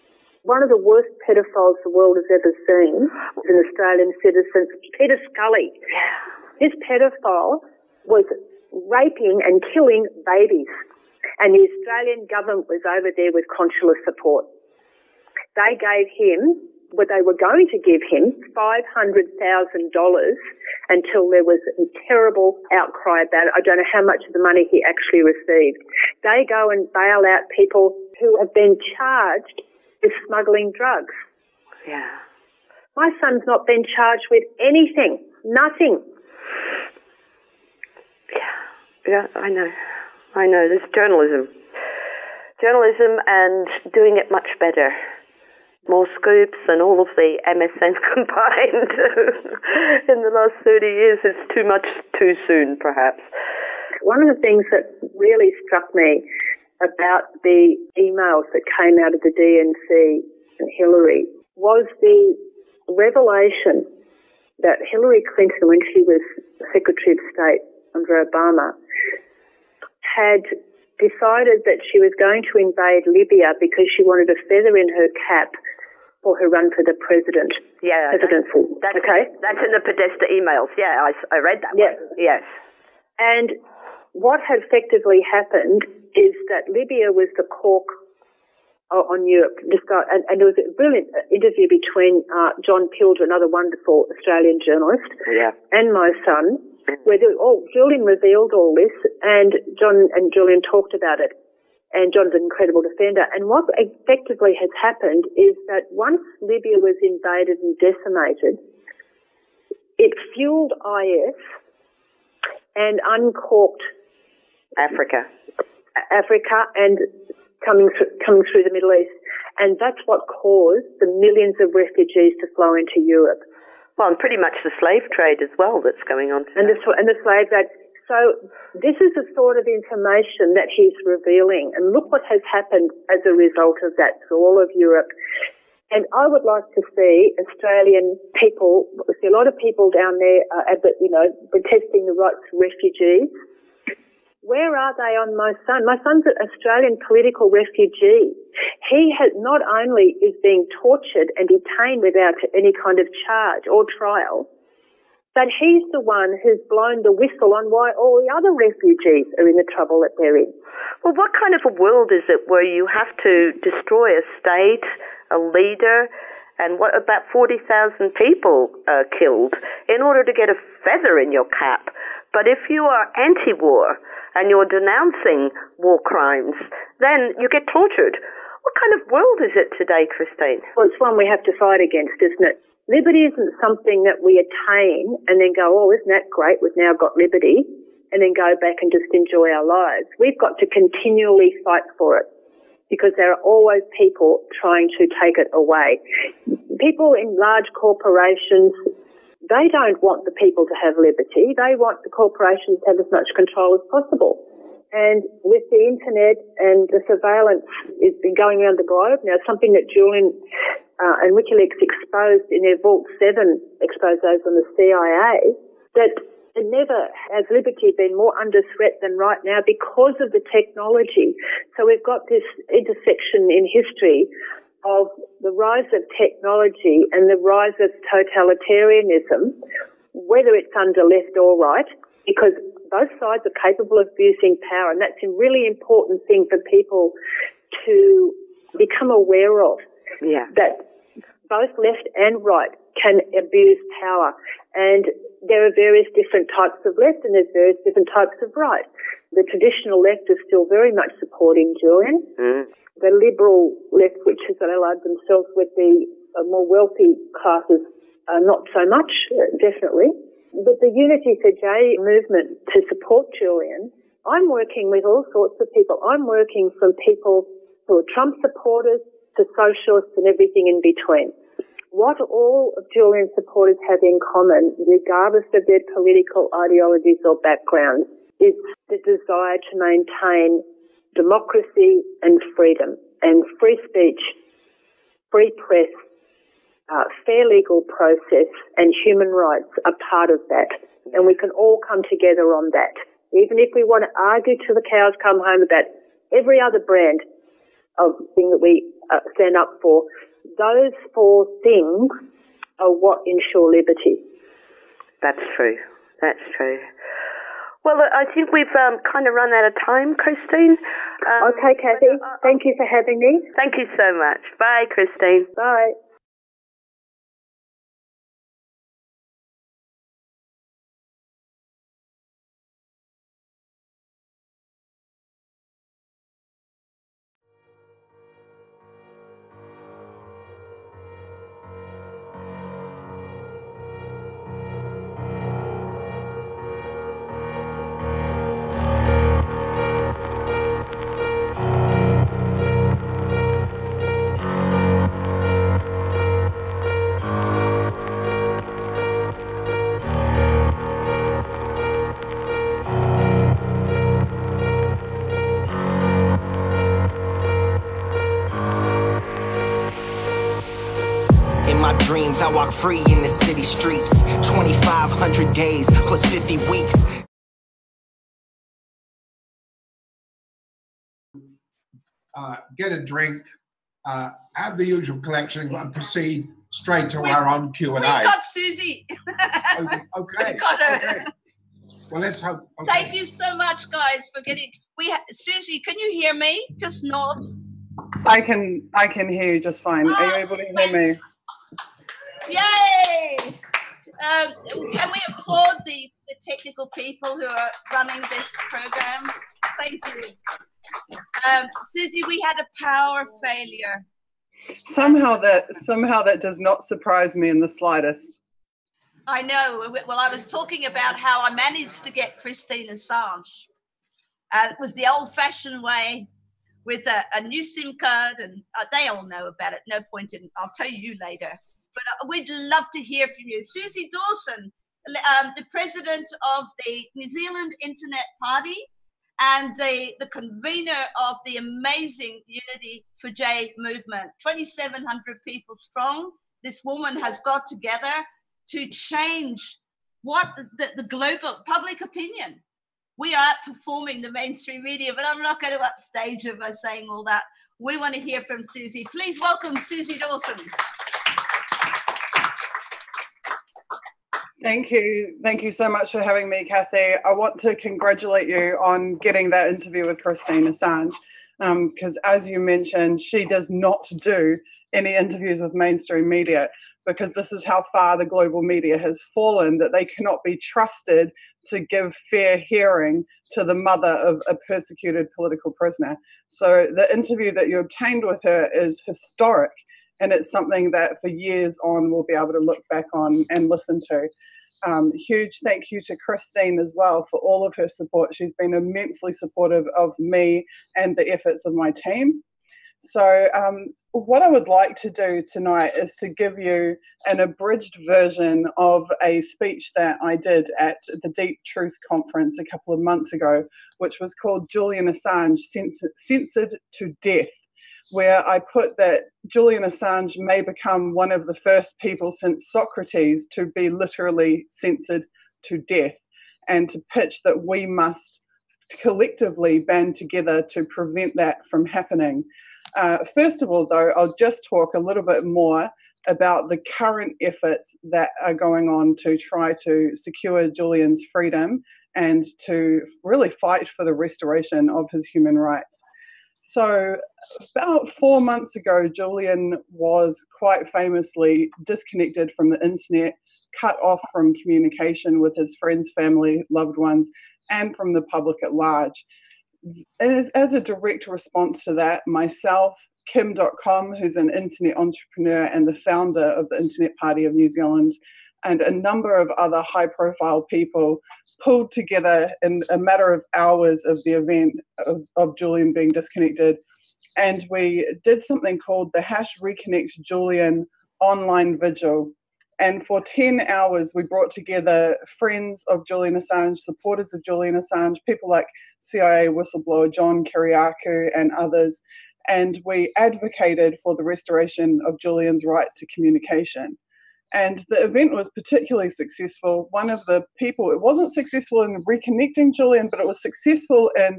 one of the worst pedophiles the world has ever seen, an Australian citizen, Peter Scully. This pedophile was raping and killing babies, and the Australian government was over there with consular support. They gave him, what they were going to give him, $500,000 until there was a terrible outcry about it. I don't know how much of the money he actually received. They go and bail out people who have been charged with smuggling drugs. Yeah. My son's not been charged with anything, nothing. Yeah, I know. There's journalism and doing it much better. More scoops and all of the MSN combined in the last 30 years. It's too much too soon, perhaps. One of the things that really struck me about the emails that came out of the DNC and Hillary was the revelation that Hillary Clinton, when she was Secretary of State under Obama, had decided that she was going to invade Libya because she wanted a feather in her cap for her run for the presidency. That's in the Podesta emails. Yeah, I read that one. Yes. And what had effectively happened is that Libya was the cork on Europe. And there was a brilliant interview between John Pilger, another wonderful Australian journalist, and my son, where Julian revealed all this, and John and Julian talked about it. And John's an incredible defender. And what effectively has happened is that once Libya was invaded and decimated, it fueled IS and uncorked Africa and coming through the Middle East. And that's what caused the millions of refugees to flow into Europe. Well, and pretty much the slave trade as well that's going on today. And the slave trade. So this is the sort of information that he's revealing. And look what has happened as a result of that to all of Europe. And I would like to see Australian people, see a lot of people down there, protesting the rights of refugees. Where are they on my son? My son's an Australian political refugee. He has not only is being tortured and detained without any kind of charge or trial, but he's the one who's blown the whistle on why all the other refugees are in the trouble that they're in. Well, what kind of a world is it where you have to destroy a state, a leader, and what about 40,000 people killed in order to get a feather in your cap? But if you are anti-war and you're denouncing war crimes, then you get tortured. What kind of world is it today, Christine? Well, it's one we have to fight against, isn't it? Liberty isn't something that we attain and then go, oh, isn't that great, we've now got liberty, and then go back and just enjoy our lives. We've got to continually fight for it because there are always people trying to take it away. People in large corporations, they don't want the people to have liberty. They want the corporations to have as much control as possible. And with the internet and the surveillance, it's been going around the globe. Now, something that Julian and Wikileaks exposed in their Vault 7 exposés on the CIA, that never has liberty been more under threat than right now because of the technology. So we've got this intersection in history of the rise of technology and the rise of totalitarianism, whether it's under left or right, because both sides are capable of abusing power, and that's a really important thing for people to become aware of, that both left and right can abuse power. And there are various different types of left and there's various different types of right. The traditional left is still very much supporting Julian. The liberal left, which has allied themselves with the more wealthy classes, not so much, definitely. But the Unity for J movement to support Julian, I'm working with all sorts of people. I'm working from people who are Trump supporters to socialists and everything in between. What all of Julian's supporters have in common, regardless of their political ideologies or backgrounds, is the desire to maintain democracy and freedom, and free speech, free press, fair legal process and human rights are part of that. And we can all come together on that. Even if we want to argue till the cows come home about every other brand of thing that we stand up for, those four things are what ensure liberty. That's true. That's true. Well, I think we've kind of run out of time, Christine. Okay, Cathy. Thank you for having me. Thank you so much. Bye, Christine. Bye. Dreams, I walk free in the city streets. 2,500 days plus 50 weeks. Get a drink, have the usual collection, and proceed straight to our own Q&A. We got Suzie. Okay. We got her. Okay. Well, let's hope. Okay. Thank you so much, guys, for getting. Suzie, can you hear me? Just nod. I can hear you just fine. Are you able to hear me? Yay! Can we applaud the technical people who are running this program? Thank you. Suzie, we had a power failure. Somehow that does not surprise me in the slightest. I know. Well, I was talking about how I managed to get Christine Assange. It was the old-fashioned way with a new SIM card, and they all know about it. No point in, I'll tell you later. But we'd love to hear from you. Suzie Dawson, the president of the New Zealand Internet Party and the convener of the amazing Unity for J movement, 2,700 people strong. This woman has got together to change what the global public opinion. We are outperforming the mainstream media, but I'm not going to upstage her by saying all that. We want to hear from Suzie. Please welcome Suzie Dawson. Thank you. Thank you so much for having me, Cathy. I want to congratulate you on getting that interview with Christine Assange, because as you mentioned, she does not do any interviews with mainstream media, because this is how far the global media has fallen, that they cannot be trusted to give fair hearing to the mother of a persecuted political prisoner. So the interview that you obtained with her is historic, and it's something that for years on we'll be able to look back on and listen to. Huge thank you to Christine as well for all of her support. She's been immensely supportive of me and the efforts of my team. So what I would like to do tonight is to give you an abridged version of a speech that I did at the Deep Truth Conference a couple of months ago, which was called Julian Assange Censored to Death, where I put that Julian Assange may become one of the first people since Socrates to be literally censored to death, and to pitch that we must collectively band together to prevent that from happening. First of all, though, I'll just talk a little bit more about the current efforts that are going on to try to secure Julian's freedom and to really fight for the restoration of his human rights. So about 4 months ago, Julian was quite famously disconnected from the internet, cut off from communication with his friends, family, loved ones, and from the public at large. And as a direct response to that, myself, Kim.com, who's an internet entrepreneur and the founder of the Internet Party of New Zealand, and a number of other high-profile people pulled together in a matter of hours of the event of Julian being disconnected. And we did something called the #Reconnect Julian online vigil. And for 10 hours, we brought together friends of Julian Assange, supporters of Julian Assange, people like CIA whistleblower John Kiriakou and others. And we advocated for the restoration of Julian's rights to communication. And the event was particularly successful. One of the people, it wasn't successful in reconnecting Julian, but it was successful in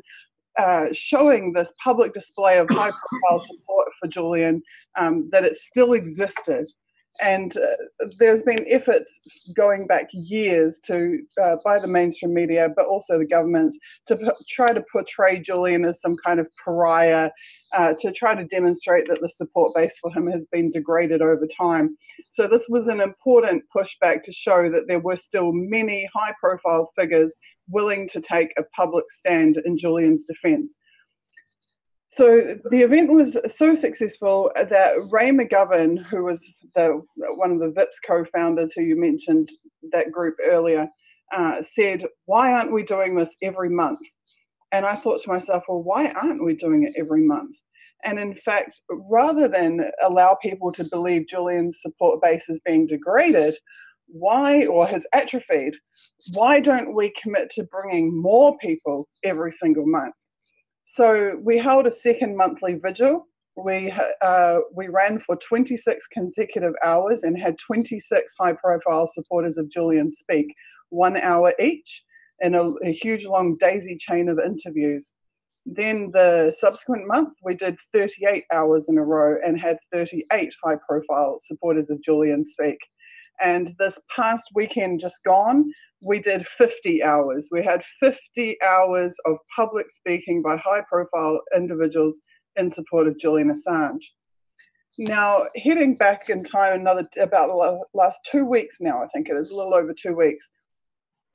showing this public display of high-profile support for Julian, that it still existed. And there's been efforts going back years to by the mainstream media, but also the governments, to try to portray Julian as some kind of pariah, to try to demonstrate that the support base for him has been degraded over time. So this was an important pushback to show that there were still many high-profile figures willing to take a public stand in Julian's defense. So the event was so successful that Ray McGovern, who was one of the VIPS co-founders who you mentioned, that group earlier, said, "Why aren't we doing this every month?" And I thought to myself, well, why aren't we doing it every month? And in fact, rather than allow people to believe Julian's support base is being degraded, or has atrophied, why don't we commit to bringing more people every single month? So we held a second monthly vigil. We ran for 26 consecutive hours and had 26 high-profile supporters of Julian speak, 1 hour each, in a huge long daisy chain of interviews. Then the subsequent month, we did 38 hours in a row and had 38 high-profile supporters of Julian speak. And this past weekend just gone, we did 50 hours. We had 50 hours of public speaking by high-profile individuals in support of Julian Assange. Now, heading back in time about the last 2 weeks now, I think it is, a little over 2 weeks,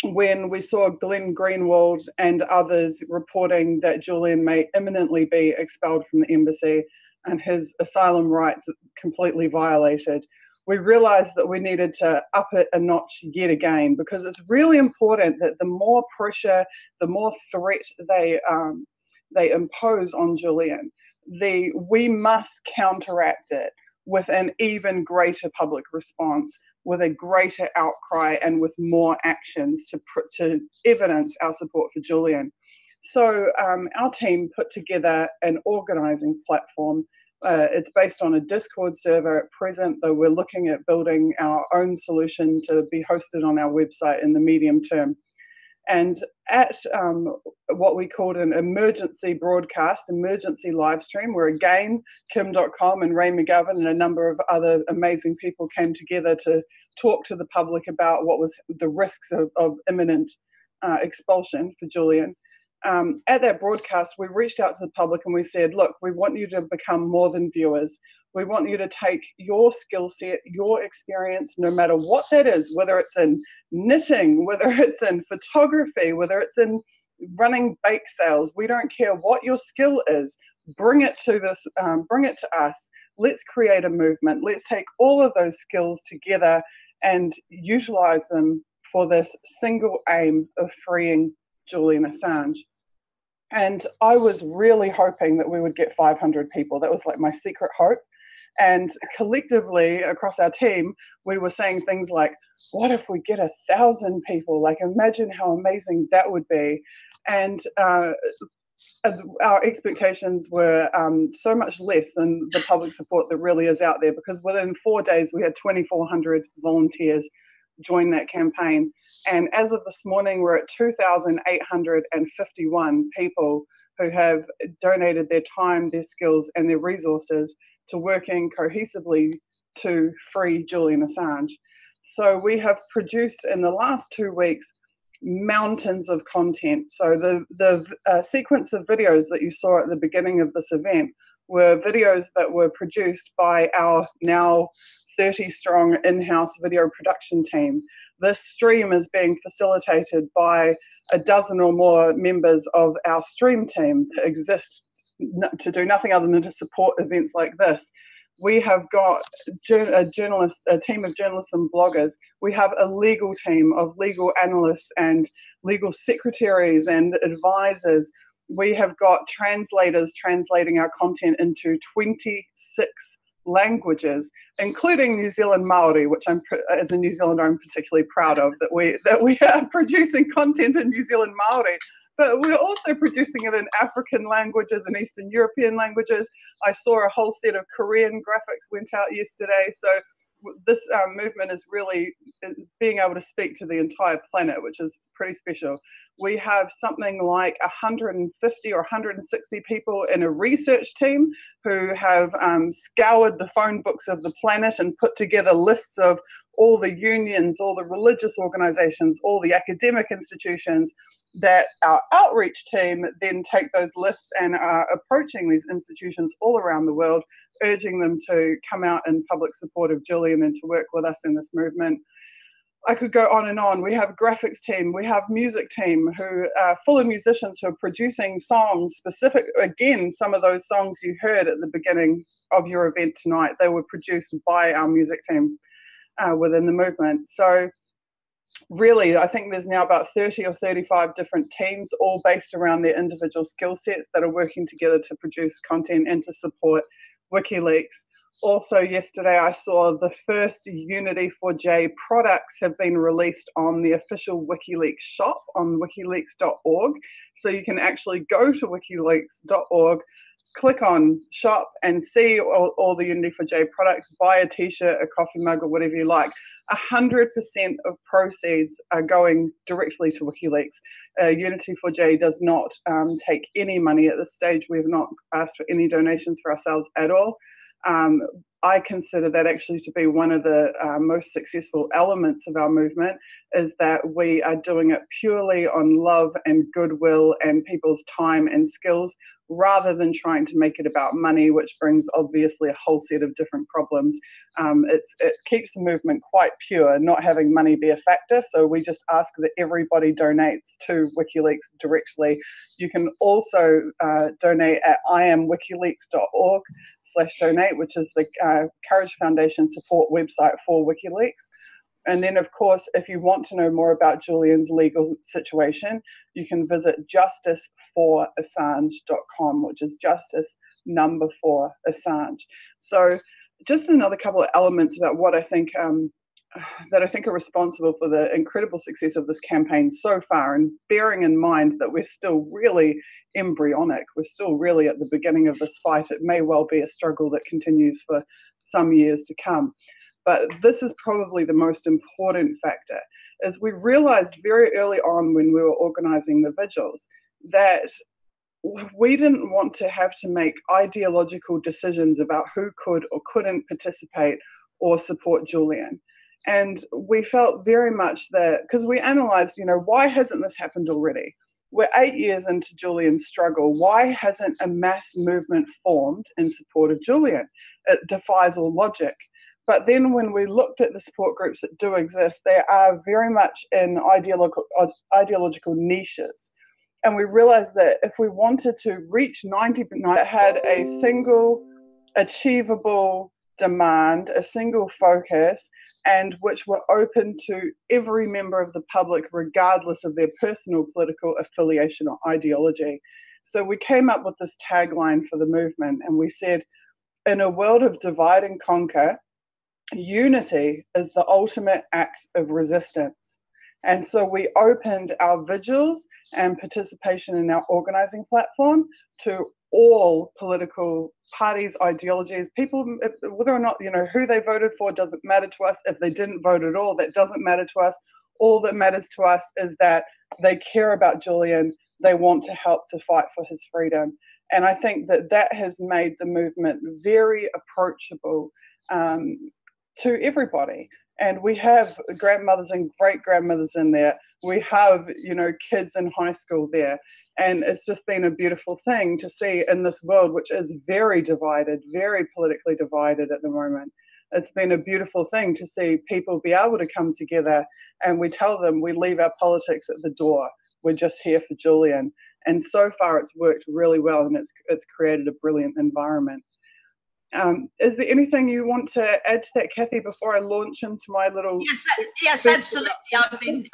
when we saw Glenn Greenwald and others reporting that Julian may imminently be expelled from the embassy and his asylum rights completely violated, we realized that we needed to up it a notch yet again, because it's really important that the more pressure, the more threat they impose on Julian, we must counteract it with an even greater public response, with a greater outcry, and with more actions to evidence our support for Julian. So our team put together an organizing platform. It's based on a Discord server at present, though we're looking at building our own solution to be hosted on our website in the medium term. And at what we called an emergency broadcast, emergency live stream, where again, Kim.com and Ray McGovern and a number of other amazing people came together to talk to the public about what was the risks of imminent expulsion for Julian. At that broadcast, we reached out to the public and we said, look, we want you to become more than viewers. We want you to take your skill set, your experience, no matter what that is, whether it's in knitting, whether it's in photography, whether it's in running bake sales. We don't care what your skill is. Bring it to us. Let's create a movement. Let's take all of those skills together and utilize them for this single aim of freeing Julian Assange. And I was really hoping that we would get 500 people. That was like my secret hope. And collectively across our team, we were saying things like, what if we get 1,000 people? Like, imagine how amazing that would be. And our expectations were so much less than the public support that really is out there, because within 4 days, we had 2,400 volunteers join that campaign. And as of this morning, we're at 2,851 people who have donated their time, their skills, and their resources to working cohesively to free Julian Assange. So we have produced in the last 2 weeks mountains of content. So the sequence of videos that you saw at the beginning of this event were videos that were produced by our now 30-strong in-house video production team. This stream is being facilitated by a dozen or more members of our stream team that exist to do nothing other than to support events like this. We have got a team of journalists and bloggers. We have a legal team of legal analysts and legal secretaries and advisors. We have got translators translating our content into 26 languages, including New Zealand Maori, which as a New Zealander, I'm particularly proud of, that we are producing content in New Zealand Maori. But we're also producing it in African languages and Eastern European languages. I saw a whole set of Korean graphics went out yesterday. So this movement is really being able to speak to the entire planet, which is pretty special. We have something like 150 or 160 people in a research team who have scoured the phone books of the planet and put together lists of all the unions, all the religious organizations, all the academic institutions, that our outreach team then take those lists and are approaching these institutions all around the world, urging them to come out in public support of Julian and to work with us in this movement. I could go on and on. We have a graphics team, we have music team who are full of musicians who are producing songs specific. Again, some of those songs you heard at the beginning of your event tonight, they were produced by our music team within the movement. So really, I think there's now about 30 or 35 different teams, all based around their individual skill sets, that are working together to produce content and to support Wikileaks. Also, yesterday I saw the first Unity4J products have been released on the official WikiLeaks shop on wikileaks.org. So you can actually go to wikileaks.org, click on shop and see all the Unity4J products, buy a t-shirt, a coffee mug, or whatever you like. 100% of proceeds are going directly to WikiLeaks. Unity4J does not take any money at this stage. We have not asked for any donations for ourselves at all. I consider that actually to be one of the most successful elements of our movement, is that we are doing it purely on love and goodwill and people's time and skills, rather than trying to make it about money, which brings obviously a whole set of different problems. It keeps the movement quite pure, not having money be a factor. So we just ask that everybody donates to WikiLeaks directly. You can also donate at iamwikileaks.org/donate, which is the Courage Foundation support website for WikiLeaks. And then, of course, if you want to know more about Julian's legal situation, you can visit justice4assange.com, which is justice number 4 Assange. So just another couple of elements about what I think that I think are responsible for the incredible success of this campaign so far, and bearing in mind that we're still really embryonic, we're still really at the beginning of this fight. It may well be a struggle that continues for some years to come. But this is probably the most important factor, is we realized very early on when we were organizing the vigils that we didn't want to have to make ideological decisions about who could or couldn't participate or support Julian. And we felt very much that, because we analyzed, why hasn't this happened already? We're 8 years into Julian's struggle. Why hasn't a mass movement formed in support of Julian? It defies all logic. But then when we looked at the support groups that do exist, they are very much in ideological niches. And we realized that if we wanted to reach 90%, that had a single achievable demand, a single focus, and which were open to every member of the public, regardless of their personal political affiliation or ideology. So we came up with this tagline for the movement, and we said, in a world of divide and conquer, unity is the ultimate act of resistance. And so we opened our vigils and participation in our organizing platform to all political parties, ideologies, people, whether or not, who they voted for doesn't matter to us. If they didn't vote at all, that doesn't matter to us. All that matters to us is that they care about Julian. They want to help to fight for his freedom. And I think that has made the movement very approachable to everybody. And we have grandmothers and great-grandmothers in there. We have, kids in high school there. And it's just been a beautiful thing to see in this world, which is very divided, very politically divided at the moment. It's been a beautiful thing to see people be able to come together, and we tell them we leave our politics at the door. We're just here for Julian. And so far it's worked really well, and it's created a brilliant environment. Is there anything you want to add to that, Cathy, before I launch into my little... Yes, absolutely. I've been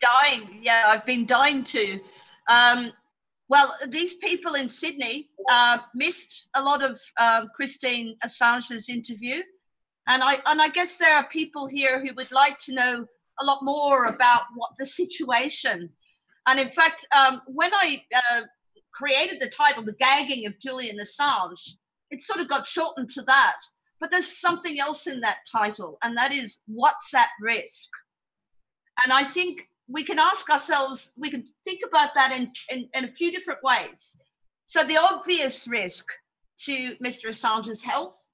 dying. Yeah, I've been dying to. Well, these people in Sydney missed a lot of Christine Assange's interview. And I guess there are people here who would like to know a lot more about what the situation. And in fact, when I created the title, The Gagging of Julian Assange, it sort of got shortened to that. But there's something else in that title, and that is what's at risk. And I think we can ask ourselves, we can think about that in a few different ways. So the obvious risk to Mr. Assange's health,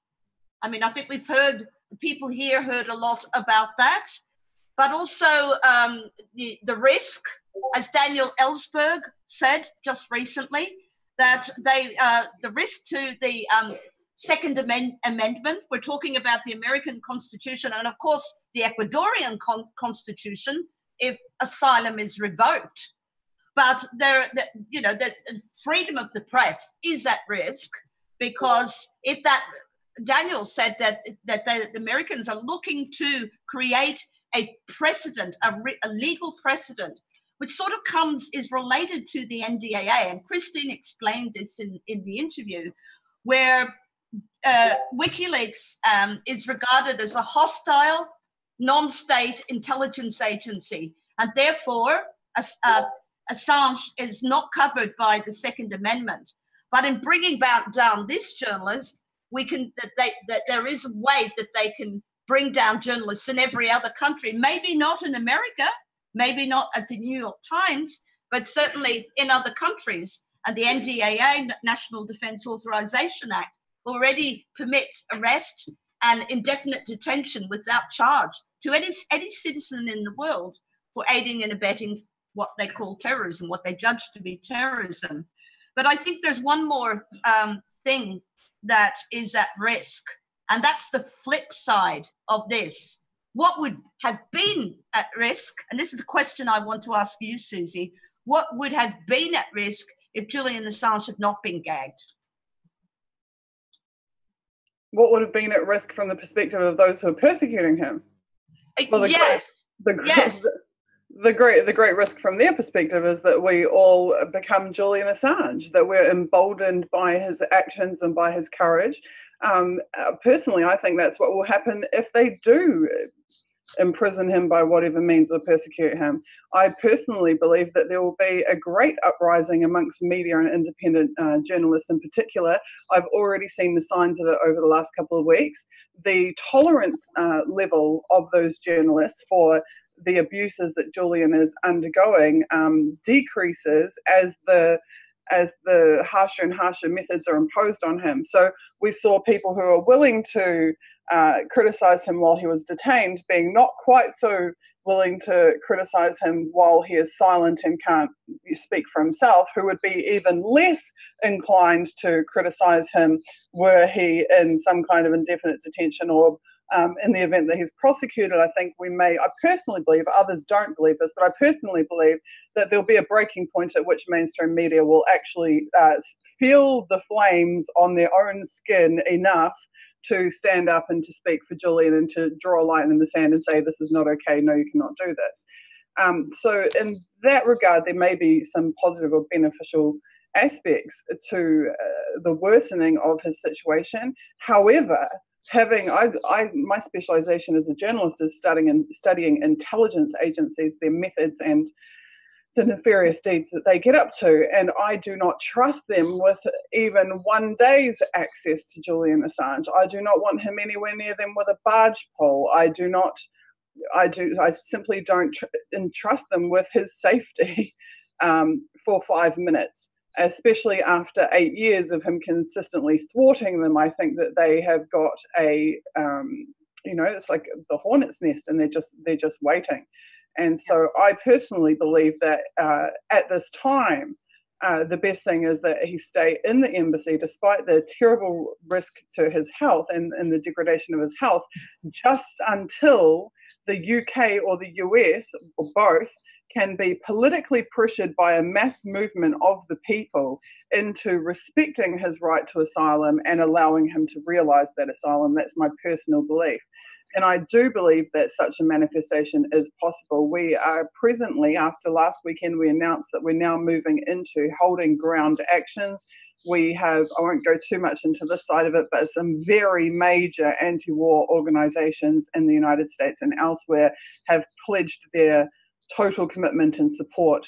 I mean, I think we've heard, people here heard a lot about that, but also the risk, as Daniel Ellsberg said just recently, that the risk to the Second Amendment, we're talking about the American Constitution and, of course, the Ecuadorian Constitution, if asylum is revoked. But the freedom of the press is at risk, because if that, Daniel said that the Americans are looking to create a precedent, a legal precedent, which sort of is related to the NDAA. And Christine explained this in the interview, where Wikileaks is regarded as a hostile, non-state intelligence agency. And therefore, Assange is not covered by the Second Amendment. But in bringing down this journalist, there is a way that they can bring down journalists in every other country, maybe not in America, maybe not at the New York Times, but certainly in other countries. And the NDAA, National Defense Authorization Act, already permits arrest and indefinite detention without charge to any citizen in the world for aiding and abetting what they call terrorism, what they judge to be terrorism. But I think there's one more thing that is at risk, and that's the flip side of this. What would have been at risk, and this is a question I want to ask you, Suzie, what would have been at risk if Julian Assange had not been gagged? What would have been at risk from the perspective of those who are persecuting him? Well, yes. The great risk from their perspective is that we all become Julian Assange, that we're emboldened by his actions and by his courage. Personally, I think that's what will happen if they do imprison him by whatever means or persecute him. I personally believe that there will be a great uprising amongst media and independent journalists in particular. I've already seen the signs of it over the last couple of weeks. The tolerance level of those journalists for the abuses that Julian is undergoing decreases as the harsher and harsher methods are imposed on him. So we saw people who are willing to criticize him while he was detained being not quite so willing to criticize him while he is silent and can't speak for himself, who would be even less inclined to criticize him were he in some kind of indefinite detention or in the event that he's prosecuted. I think I personally believe, others don't believe this, but I personally believe that there'll be a breaking point at which mainstream media will actually feel the flames on their own skin enough to stand up and to speak for Julian and to draw a line in the sand and say, this is not okay, no, you cannot do this. So in that regard, there may be some positive or beneficial aspects to the worsening of his situation. However, my specialization as a journalist is studying intelligence agencies, their methods, and the nefarious deeds that they get up to, and I do not trust them with even one day's access to Julian Assange. I do not want him anywhere near them with a barge pole. I simply don't entrust them with his safety for 5 minutes, especially after 8 years of him consistently thwarting them. I think that they have got it's like the hornet's nest, and they're just waiting. And so I personally believe that at this time, the best thing is that he stay in the embassy despite the terrible risk to his health and the degradation of his health, just until the UK or the US, or both, can be politically pressured by a mass movement of the people into respecting his right to asylum and allowing him to realise that asylum. That's my personal belief. And I do believe that such a manifestation is possible. We are presently, after last weekend, we announced that we're now moving into holding ground actions. We have, I won't go too much into this side of it, but some very major anti-war organisations in the United States and elsewhere have pledged their total commitment and support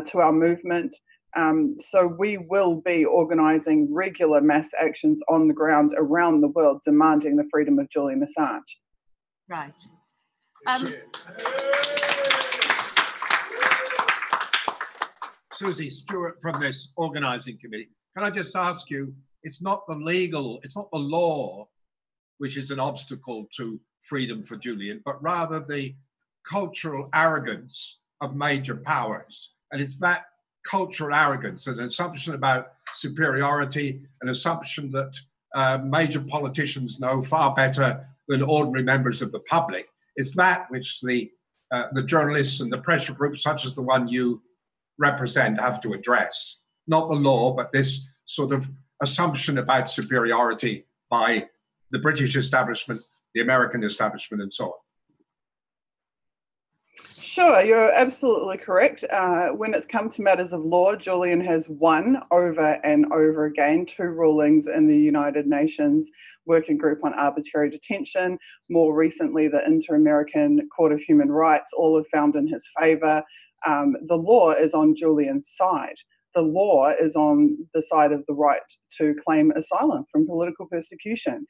to our movement. So we will be organising regular mass actions on the ground around the world, demanding the freedom of Julian Assange. Right. Suzie, Stuart from this organising committee. Can I just ask you, it's not the law which is an obstacle to freedom for Julian, but rather the cultural arrogance of major powers. And it's that cultural arrogance, an assumption about superiority, an assumption that major politicians know far better than ordinary members of the public. It's that which the journalists and the pressure groups such as the one you represent have to address. Not the law, but this sort of assumption about superiority by the British establishment, the American establishment, and so on. Sure, you're absolutely correct. When it's come to matters of law, Julian has won over and over again 2 rulings in the United Nations Working Group on Arbitrary Detention. More recently, the Inter-American Court of Human Rights, all have found in his favour. The law is on Julian's side. The law is on the side of the right to claim asylum from political persecution.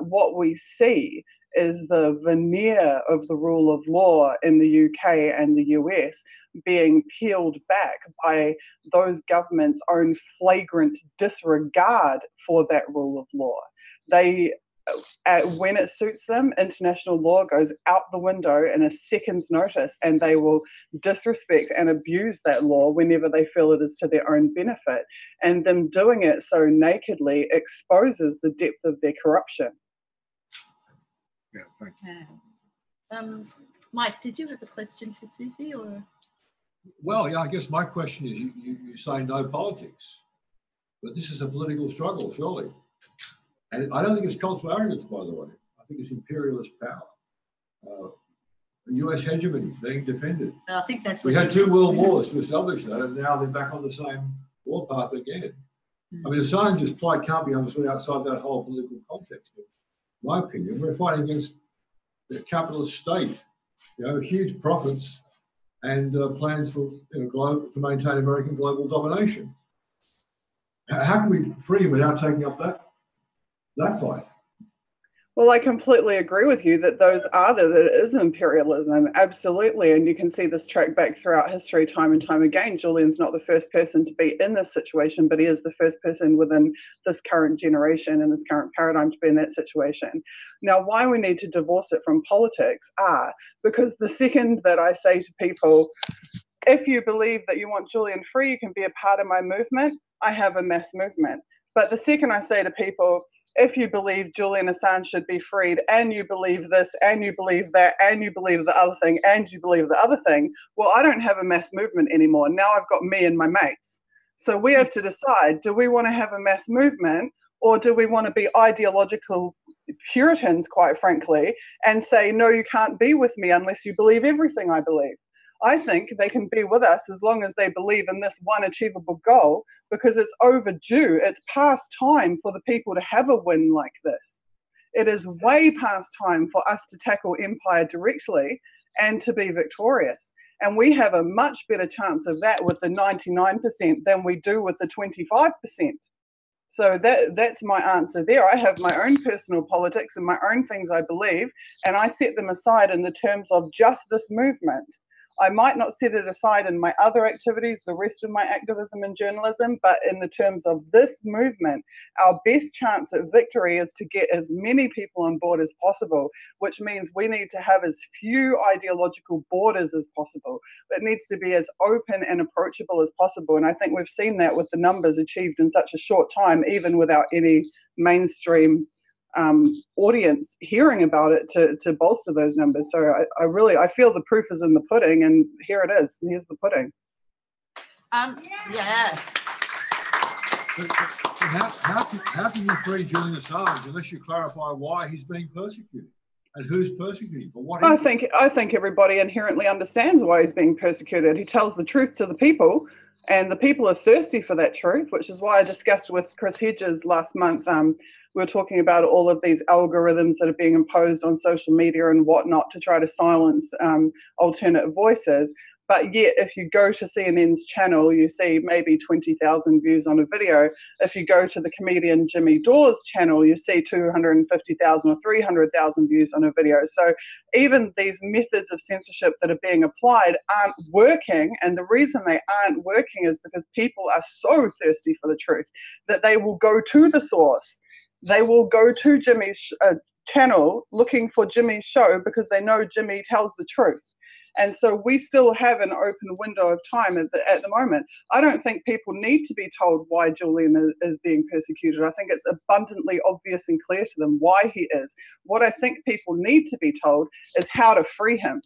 What we see is the veneer of the rule of law in the UK and the US being peeled back by those governments' own flagrant disregard for that rule of law. They, when it suits them, international law goes out the window in a second's notice, and they will disrespect and abuse that law whenever they feel it is to their own benefit. And them doing it so nakedly exposes the depth of their corruption. Yeah, thank you. Mike, did you have a question for Suzie? Or? Well, yeah, I guess my question is, you say no politics, but this is a political struggle, surely. And I don't think it's cultural arrogance, by the way. I think it's imperialist power. The US hegemony being defended. I think that's. We had 2 world wars to establish that, and now they're back on the same warpath again. I mean, Assange's plight can't be understood outside that whole political context. In my opinion, we're fighting against the capitalist state, huge profits and plans for to maintain American global domination. How can we free him without taking up that fight? Well, I completely agree with you that that is imperialism, absolutely. And you can see this track back throughout history time and time again. Julian's not the first person to be in this situation, but he is the first person within this current generation and this current paradigm to be in that situation. Now, why we need to divorce it from politics because the second that I say to people, if you believe that you want Julian free, you can be a part of my movement, I have a mass movement. But the second I say to people, if you believe Julian Assange should be freed, and you believe this, and you believe that, and you believe the other thing, and you believe the other thing, well, I don't have a mass movement anymore. Now I've got me and my mates. So we have to decide, do we want to have a mass movement, or do we want to be ideological Puritans, quite frankly, and say, no, you can't be with me unless you believe everything I believe? I think they can be with us as long as they believe in this one achievable goal, because it's overdue. It's past time for the people to have a win like this. It is way past time for us to tackle empire directly and to be victorious. And we have a much better chance of that with the 99% than we do with the 25%. So that's my answer there. I have my own personal politics and my own things I believe, and I set them aside in the terms of just this movement. I might not set it aside in my other activities, the rest of my activism and journalism, but in the terms of this movement, our best chance at victory is to get as many people on board as possible, which means we need to have as few ideological borders as possible. It needs to be as open and approachable as possible. And I think we've seen that with the numbers achieved in such a short time, even without any mainstream audience hearing about it to bolster those numbers. So I feel the proof is in the pudding, and here it is. Here's the pudding. Yeah. How can you free Julian Assange unless you clarify why he's being persecuted and who's persecuting for what? I think everybody inherently understands why he's being persecuted. He tells the truth to the people, and the people are thirsty for that truth, which is why I discussed with Chris Hedges last month. We were talking about all of these algorithms that are being imposed on social media and whatnot to try to silence alternate voices. But yet, if you go to CNN's channel, you see maybe 20,000 views on a video. If you go to the comedian Jimmy Dore's channel, you see 250,000 or 300,000 views on a video. So even these methods of censorship that are being applied aren't working. And the reason they aren't working is because people are so thirsty for the truth that they will go to the source. They will go to Jimmy's channel looking for Jimmy's show because they know Jimmy tells the truth. And so we still have an open window of time at the moment. I don't think people need to be told why Julian is being persecuted. I think it's abundantly obvious and clear to them why he is. What I think people need to be told is how to free him.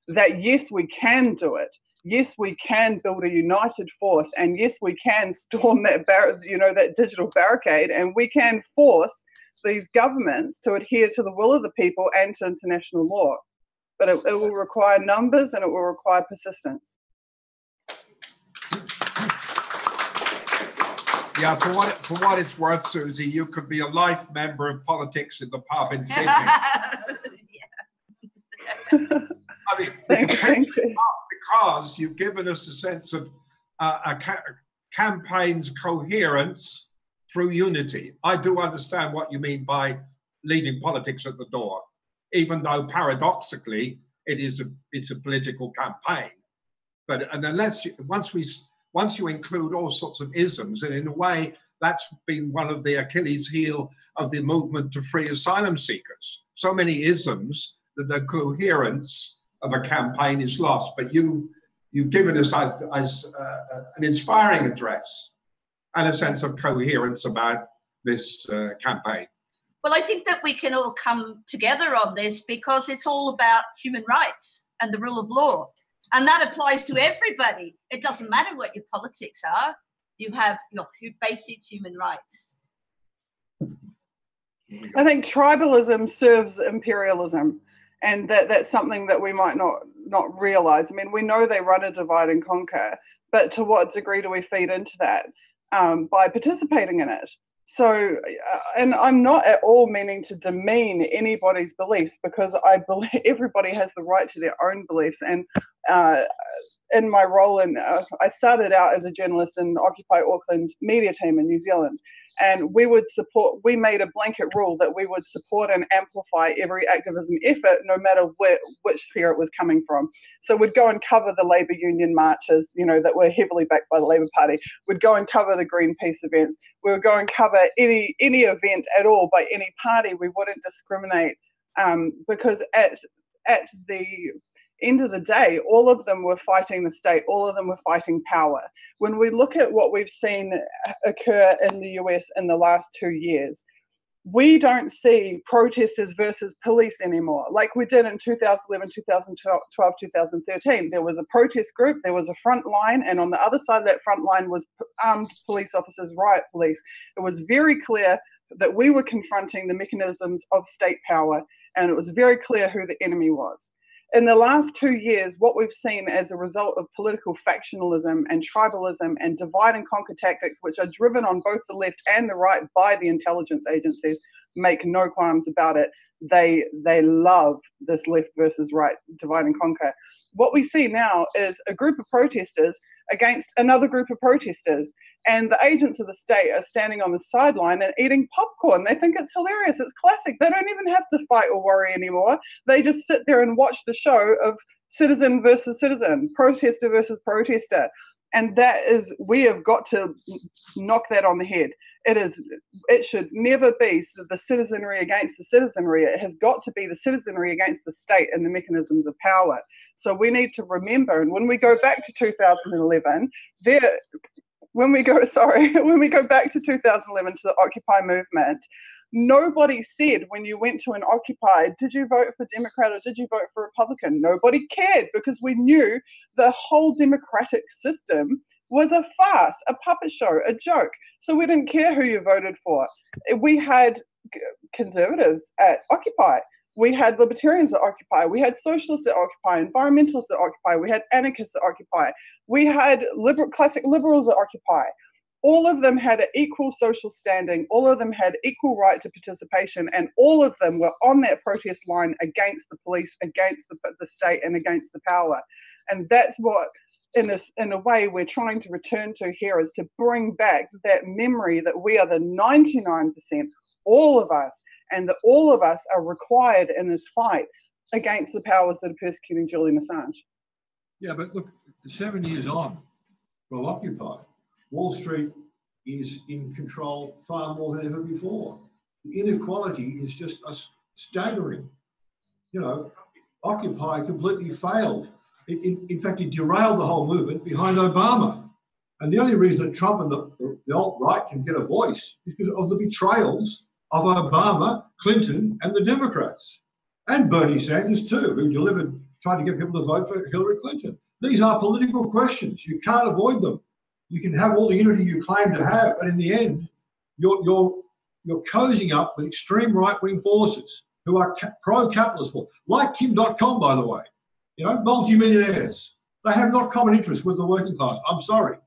That yes, we can do it. Yes, we can build a united force, and yes, we can storm that that digital barricade, and we can force these governments to adhere to the will of the people and to international law. But it will require numbers, and it will require persistence. Yeah, for what it's worth, Suzie, you could be a life member of Politics in the Pub in Sydney. I mean, because you've given us a sense of a campaign's coherence through unity. I do understand what you mean by leaving politics at the door, even though paradoxically it's a political campaign. But unless once you include all sorts of isms, and in a way that's been one of the Achilles heel of the movement to free asylum seekers. So many isms that the coherence of a campaign is lost. But you've given us an inspiring address and a sense of coherence about this campaign. Well, I think that we can all come together on this because it's all about human rights and the rule of law. And that applies to everybody. It doesn't matter what your politics are. You have your basic human rights. I think tribalism serves imperialism. And that's something that we might not realize. I mean, we know they run a divide and conquer, but to what degree do we feed into that? By participating in it. So, and I'm not at all meaning to demean anybody's beliefs, because I believe everybody has the right to their own beliefs. And in my role I started out as a journalist in Occupy Auckland media team in New Zealand. And we made a blanket rule that we would support and amplify every activism effort, no matter which sphere it was coming from. So we'd go and cover the Labour Union marches, that were heavily backed by the Labour Party. We'd go and cover the Greenpeace events. We would go and cover any event at all by any party. We wouldn't discriminate, because at the end of the day, all of them were fighting the state, all of them were fighting power. When we look at what we've seen occur in the US in the last 2 years, we don't see protesters versus police anymore, like we did in 2011, 2012, 2013. There was a protest group, there was a front line, and on the other side of that front line was armed police officers, riot police. It was very clear that we were confronting the mechanisms of state power, and it was very clear who the enemy was. in the last 2 years, what we've seen as a result of political factionalism and tribalism and divide and conquer tactics, which are driven on both the left and the right by the intelligence agencies, make no qualms about it. They love this left versus right divide and conquer. What we see now is a group of protesters against another group of protesters, and the agents of the state are standing on the sideline and eating popcorn. They think it's hilarious. It's classic. They don't even have to fight or worry anymore. They just sit there and watch the show of citizen versus citizen, protester versus protester. And that is, we have got to knock that on the head. It should never be the citizenry against the citizenry. It has got to be the citizenry against the state and the mechanisms of power. So we need to remember, and when we go back to 2011, when we go back to 2011 to the Occupy movement, nobody said when you went to an Occupy, did you vote for Democrat or did you vote for Republican? Nobody cared, because we knew the whole democratic system was a farce, a puppet show, a joke. So we didn't care who you voted for. We had conservatives at Occupy. We had libertarians at Occupy. We had socialists at Occupy, environmentalists at Occupy. We had anarchists at Occupy. We had classic liberals at Occupy. All of them had an equal social standing. All of them had equal right to participation, and all of them were on that protest line against the police, against the state, and against the power. And that's what, in a way, we're trying to return to here, is to bring back that memory that we are the 99%, all of us, and that all of us are required in this fight against the powers that are persecuting Julian Assange. Yeah, but look, 7 years on from Occupy, Wall Street is in control far more than ever before. The inequality is just staggering. You know, Occupy completely failed. In fact, it derailed the whole movement behind Obama. And the only reason that Trump and the alt-right can get a voice is because of the betrayals of Obama, Clinton, and the Democrats. And Bernie Sanders too, who tried to get people to vote for Hillary Clinton. These are political questions. You can't avoid them. You can have all the unity you claim to have, but in the end, you're cozying up with extreme right-wing forces who are pro-capitalist, like Kim.com, by the way. You know, multimillionaires. They have not common interests with the working class. I'm sorry.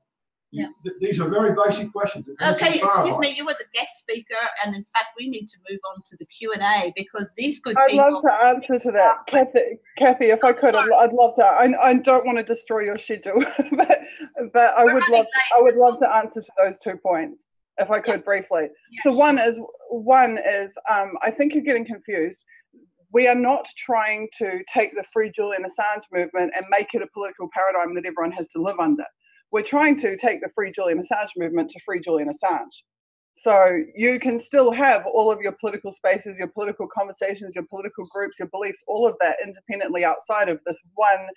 Yeah. These are very basic questions. Okay, excuse me, you were the guest speaker, and in fact, we need to move on to the Q&A, because these good people... I'd love to answer to that. Kathy, if I could, I'd love to. I don't want to destroy your schedule, but I would love to answer to those 2 points, if I could, briefly. Yeah, so sure. one is I think you're getting confused. We are not trying to take the Free Julian Assange movement and make it a political paradigm that everyone has to live under. We're trying to take the Free Julian Assange movement to Free Julian Assange. So you can still have all of your political spaces, your political conversations, your political groups, your beliefs, all of that independently outside of this one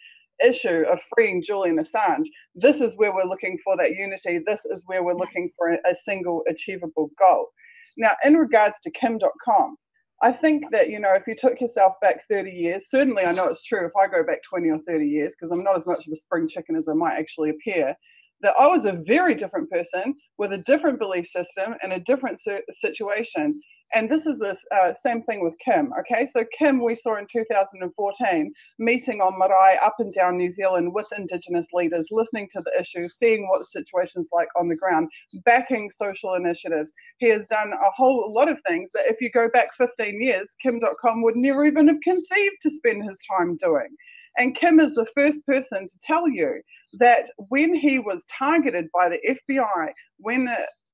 issue of freeing Julian Assange. This is where we're looking for that unity. This is where we're looking for a single achievable goal. Now, in regards to Kim.com, I think that, you know, if you took yourself back 30 years, certainly I know it's true if I go back 20 or 30 years, because I'm not as much of a spring chicken as I might actually appear, that I was a very different person with a different belief system and a different situation. And this is the same thing with Kim, okay? So Kim, we saw in 2014, meeting on marae up and down New Zealand with Indigenous leaders, listening to the issues, seeing what the situation's like on the ground, backing social initiatives. He has done a whole lot of things that if you go back 15 years, Kim.com would never even have conceived to spend his time doing. And Kim is the first person to tell you that when he was targeted by the FBI, when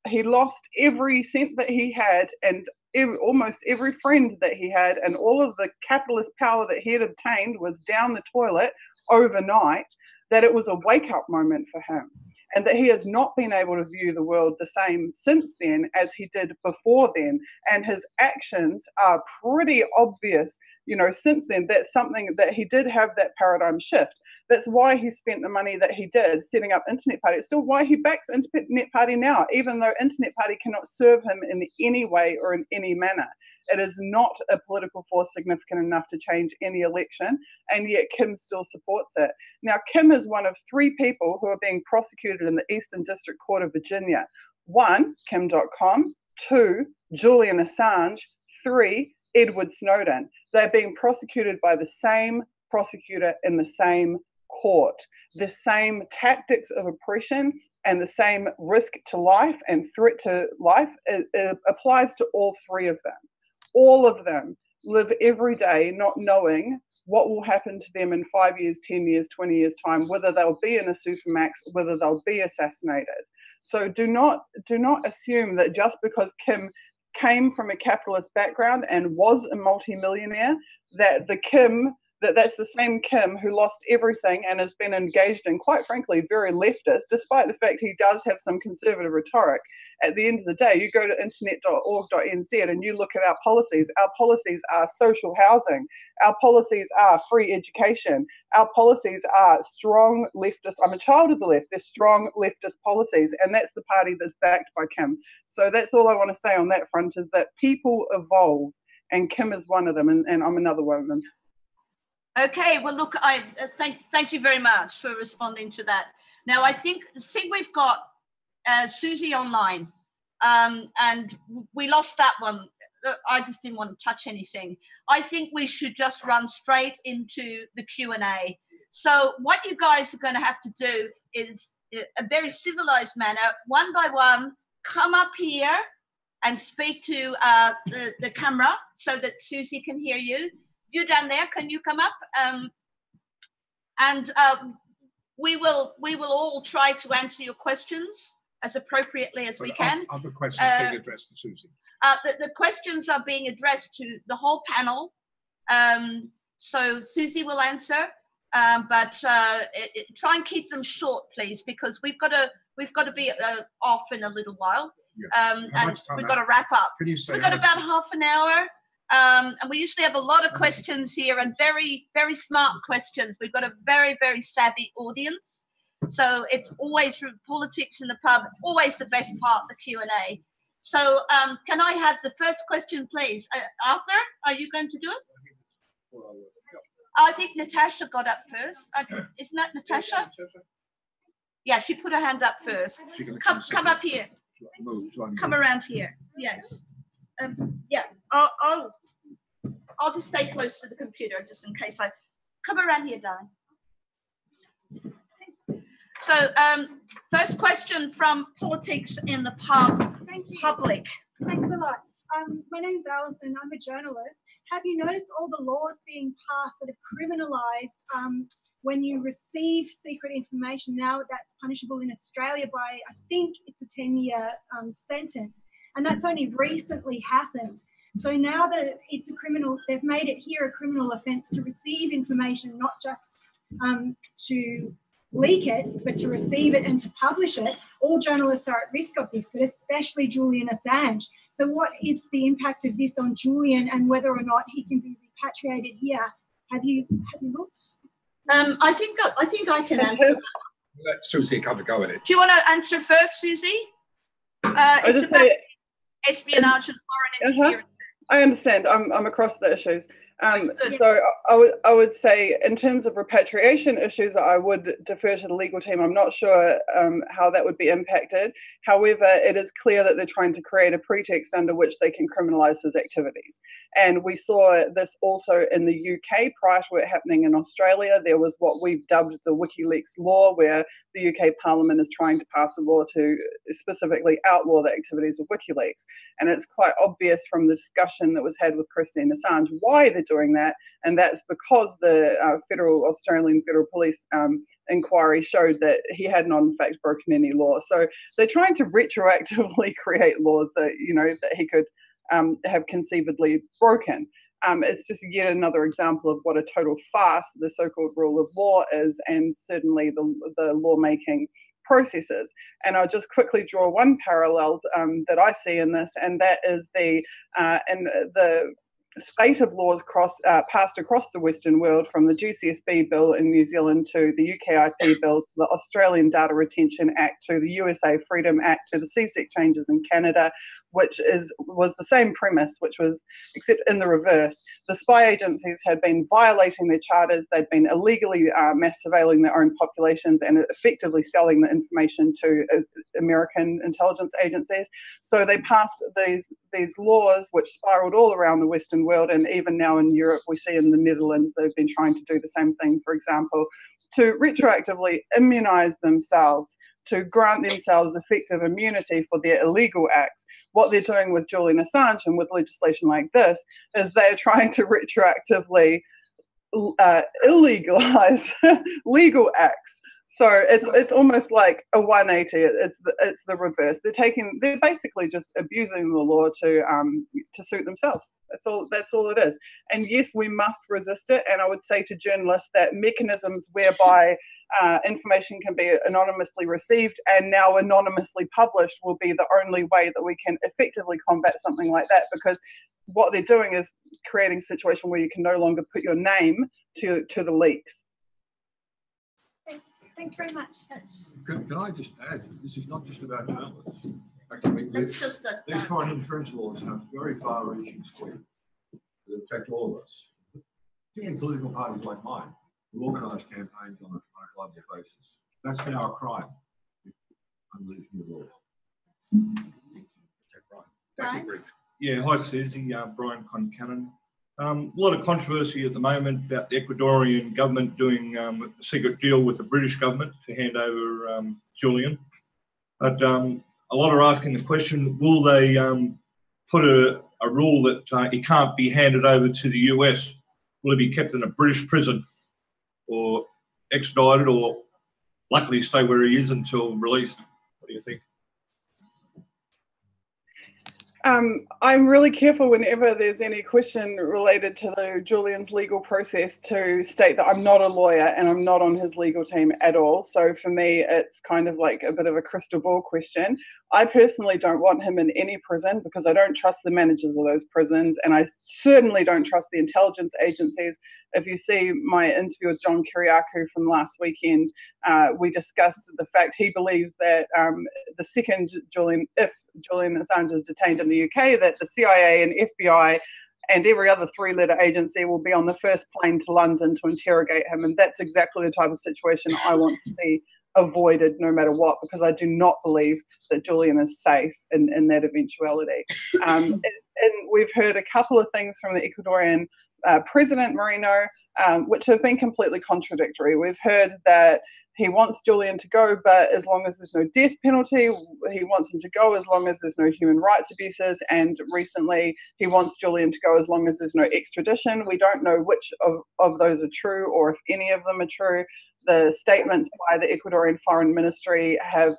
he lost every cent that he had and almost every friend that he had, and all of the capitalist power that he had obtained was down the toilet overnight, that it was a wake-up moment for him, and that he has not been able to view the world the same since then as he did before then. And his actions are pretty obvious, you know, since then. That's something that he did have that paradigm shift. That's why he spent the money that he did setting up Internet Party. It's still why he backs Internet Party now, even though Internet Party cannot serve him in any way or in any manner. It is not a political force significant enough to change any election, and yet Kim still supports it. Now, Kim is one of 3 people who are being prosecuted in the Eastern District Court of Virginia. 1, Kim.com. 2, Julian Assange. 3, Edward Snowden. They're being prosecuted by the same prosecutor in the same court. The same tactics of oppression and the same risk to life and threat to life it applies to all three of them. All of them live every day not knowing what will happen to them in 5 years, 10 years, 20 years time, whether they'll be in a supermax, whether they'll be assassinated. So do not assume that just because Kim came from a capitalist background and was a multimillionaire, that's the same Kim who lost everything and has been engaged in, quite frankly, very leftist, despite the fact he does have some conservative rhetoric. At the end of the day, you go to internet.org.nz and you look at our policies. Our policies are social housing. Our policies are free education. Our policies are strong leftist. I'm a child of the left. They're strong leftist policies, and that's the party that's backed by Kim. So that's all I want to say on that front, is that people evolve, and Kim is one of them, and I'm another one of them. Okay, well, look, I thank you very much for responding to that. Now, I think we've got Suzie online, and we lost that one. I just didn't want to touch anything. I think we should just run straight into the Q&A. So what you guys are going to have to do is, a very civilized manner, one by one, come up here and speak to the camera so that Suzie can hear you. You down there, can you come up? And we will all try to answer your questions as appropriately as we can. Are the questions being addressed to Suzie? The questions are being addressed to the whole panel. So Suzie will answer, but try and keep them short, please, because we've got to be off in a little while, and we've got to wrap up. We've got about half an hour. And we usually have a lot of questions here, and very, very smart questions. We've got a very, very savvy audience. So it's always, from Politics in the Pub, always the best part of the Q&A. So can I have the first question, please? Arthur, are you going to do it? I think Natasha got up first. Isn't that Natasha? Yeah, she put her hand up first. Come up here. Come around here. Yes. Yeah, I'll just stay close to the computer just in case I come around here, darling. So, first question from Politics in the Pub. Thank you. Public. Thanks a lot. My name's Alison. I'm a journalist. Have you noticed all the laws being passed that have criminalised when you receive secret information? Now that's punishable in Australia by, I think it's a 10-year sentence. And that's only recently happened. So now that it's a criminal, they've made it here a criminal offence to receive information, not just to leak it, but to receive it and to publish it. All journalists are at risk of this, but especially Julian Assange. So what is the impact of this on Julian, and whether or not he can be repatriated here? Have you looked? I think I can answer. Let Suzie have a go at it. Do you want to answer first, Suzie? It's about espionage and foreign interference. I understand. I'm across the issues. So I would say, in terms of repatriation issues, I would defer to the legal team. I'm not sure how that would be impacted. However, it is clear that they're trying to create a pretext under which they can criminalise his activities. And we saw this also in the UK prior to it happening in Australia. There was what we've dubbed the Wikileaks law, where the UK Parliament is trying to pass a law to specifically outlaw the activities of Wikileaks. And it's quite obvious from the discussion that was had with Christine Assange why they're doing that, and that's because the Australian Federal Police inquiry showed that he had not in fact broken any law. So they're trying to retroactively create laws that that he could have conceivably broken. It's just yet another example of what a total farce the so-called rule of law is, and certainly the lawmaking processes. And I'll just quickly draw one parallel that I see in this, and that is the spate of laws passed across the Western world, from the GCSB bill in New Zealand to the UK IP bill, to the Australian Data Retention Act, to the USA Freedom Act, to the CSEC changes in Canada, which was the same premise, which was, except in the reverse. The spy agencies had been violating their charters, they'd been illegally mass surveilling their own populations and effectively selling the information to American intelligence agencies. So they passed these laws which spiraled all around the Western world, and even now in Europe, we see in the Netherlands, they've been trying to do the same thing, for example, to retroactively immunise themselves, to grant themselves effective immunity for their illegal acts. What they're doing with Julian Assange and with legislation like this is they're trying to retroactively illegalize legal acts. So it's almost like a 180. It's the reverse. They're basically just abusing the law to suit themselves. That's all it is. And yes, we must resist it. And I would say to journalists that mechanisms whereby information can be anonymously received and now anonymously published will be the only way that we can effectively combat something like that, because what they're doing is creating a situation where you can no longer put your name to the leaks. Thanks very much. Can I just add, this is not just about journalists. These foreign interference laws have very far-reaching sweep that affect all of us. Even political parties like mine who organise campaigns on a global basis. That's now a crime under these new laws. Brian? Yeah, hi Susie, Brian Concannon. A lot of controversy at the moment about the Ecuadorian government doing a secret deal with the British government to hand over Julian. But a lot are asking the question, will they put a rule that he can't be handed over to the US? Will he be kept in a British prison or extradited, or luckily stay where he is until released? What do you think? I'm really careful whenever there's any question related to Julian's legal process to state that I'm not a lawyer and I'm not on his legal team at all. So for me, it's kind of like a bit of a crystal ball question. I personally don't want him in any prison because I don't trust the managers of those prisons, and I certainly don't trust the intelligence agencies. If you see my interview with John Kiriakou from last weekend, we discussed the fact he believes that the second if Julian Assange is detained in the UK, that the CIA and FBI and every other three-letter agency will be on the first plane to London to interrogate him. And that's exactly the type of situation I want to see avoided no matter what, because I do not believe that Julian is safe in that eventuality. And we've heard a couple of things from the Ecuadorian President Moreno, which have been completely contradictory. We've heard that he wants Julian to go, but as long as there's no death penalty, he wants him to go as long as there's no human rights abuses. And recently, he wants Julian to go as long as there's no extradition. We don't know which of those are true or if any of them are true. The statements by the Ecuadorian Foreign Ministry have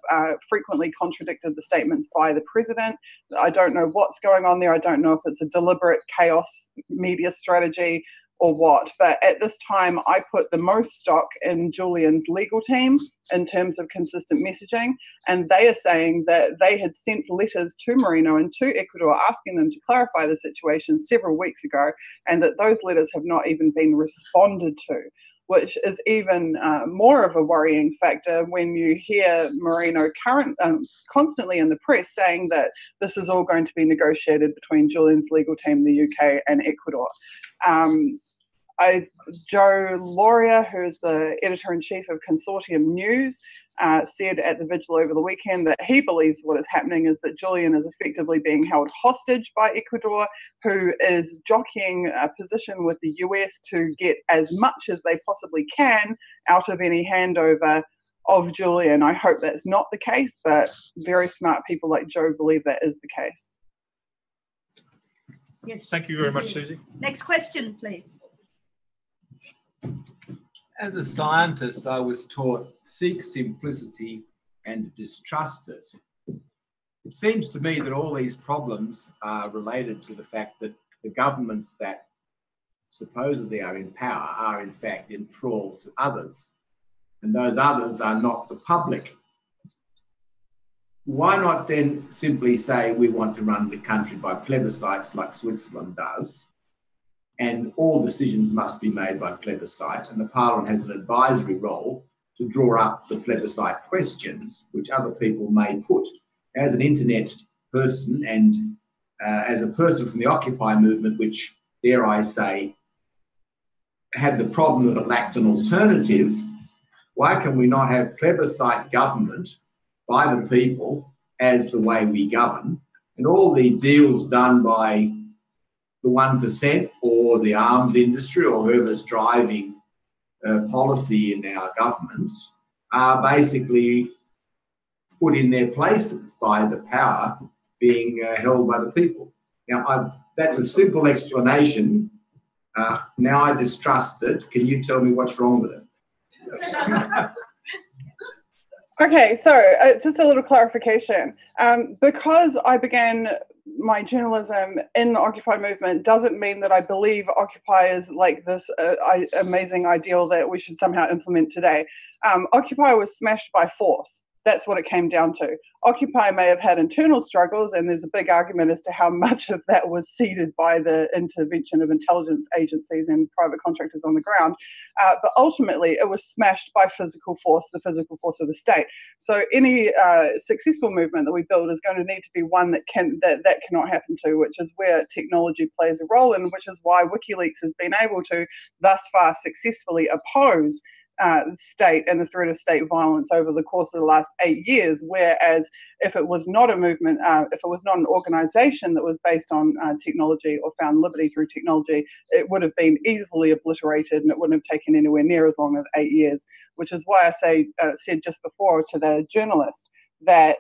frequently contradicted the statements by the president. I don't know what's going on there. I don't know if it's a deliberate chaos media strategy or what, but at this time I put the most stock in Julian's legal team in terms of consistent messaging, and they are saying that they had sent letters to Moreno and to Ecuador asking them to clarify the situation several weeks ago, and that those letters have not even been responded to, which is even more of a worrying factor when you hear Moreno constantly in the press saying that this is all going to be negotiated between Julian's legal team, the UK and Ecuador. Joe Lauria, who is the editor-in-chief of Consortium News, said at the vigil over the weekend that he believes what is happening is that Julian is effectively being held hostage by Ecuador, who is jockeying a position with the US to get as much as they possibly can out of any handover of Julian. I hope that's not the case, but very smart people like Joe believe that is the case. Yes. Thank you very much, Susie. Next question, please. As a scientist, I was taught seek simplicity and distrust it. It seems to me that all these problems are related to the fact that the governments that supposedly are in power are in fact in thrall to others, and those others are not the public. Why not then simply say we want to run the country by plebiscites like Switzerland does, and all decisions must be made by plebiscite, and the Parliament has an advisory role to draw up the plebiscite questions which other people may put. As an internet person and as a person from the Occupy movement, which, dare I say, had the problem that it lacked an alternative, why can we not have plebiscite government by the people as the way we govern, and all the deals done by the 1% or the arms industry or whoever's driving policy in our governments are basically put in their places by the power being held by the people. Now, that's a simple explanation. Now I distrust it. Can you tell me what's wrong with it? Okay, so just a little clarification. Because I began my journalism in the Occupy movement doesn't mean that I believe Occupy is like this amazing ideal that we should somehow implement today. Occupy was smashed by force. That's what it came down to. Occupy may have had internal struggles, and there's a big argument as to how much of that was seeded by the intervention of intelligence agencies and private contractors on the ground. But ultimately, it was smashed by physical force, the physical force of the state. So any successful movement that we build is going to need to be one that cannot happen to, which is where technology plays a role, and which is why Wikileaks has been able to thus far successfully oppose state and the threat of state violence over the course of the last 8 years, whereas if it was not a movement, if it was not an organization that was based on technology or found liberty through technology, it would have been easily obliterated and it wouldn't have taken anywhere near as long as 8 years, which is why I said just before to the journalist that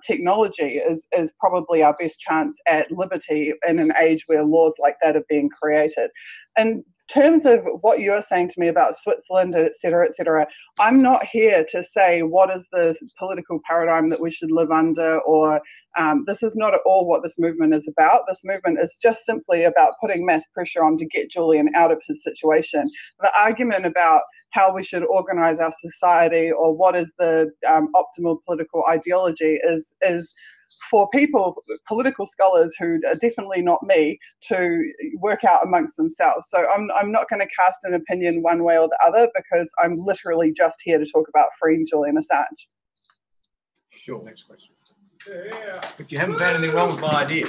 technology is probably our best chance at liberty in an age where laws like that are being created. And terms of what you're saying to me about Switzerland, et cetera, I'm not here to say what is the political paradigm that we should live under, or this is not at all what this movement is about. This movement is just simply about putting mass pressure on to get Julian out of his situation. The argument about how we should organize our society or what is the optimal political ideology is for people, political scholars who are definitely not me, to work out amongst themselves. So I'm not going to cast an opinion one way or the other, because I'm literally just here to talk about freeing Julian Assange. Sure, next question. Yeah. But you haven't found anything wrong with my idea.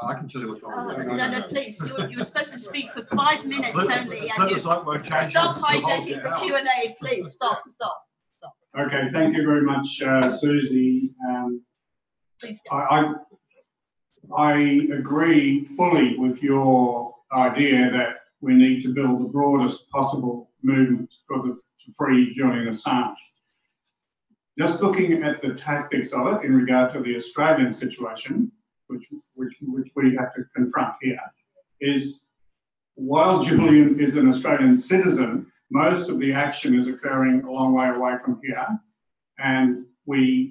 I can tell you what's wrong with that. No, please. You were supposed to speak for 5 minutes only. And you stop hijacking the Q&A, please. Stop. Okay, thank you very much, Suzie. I agree fully with your idea that we need to build the broadest possible movement to free Julian Assange. Just looking at the tactics of it in regard to the Australian situation, which we have to confront here, is while Julian is an Australian citizen, most of the action is occurring a long way away from here. And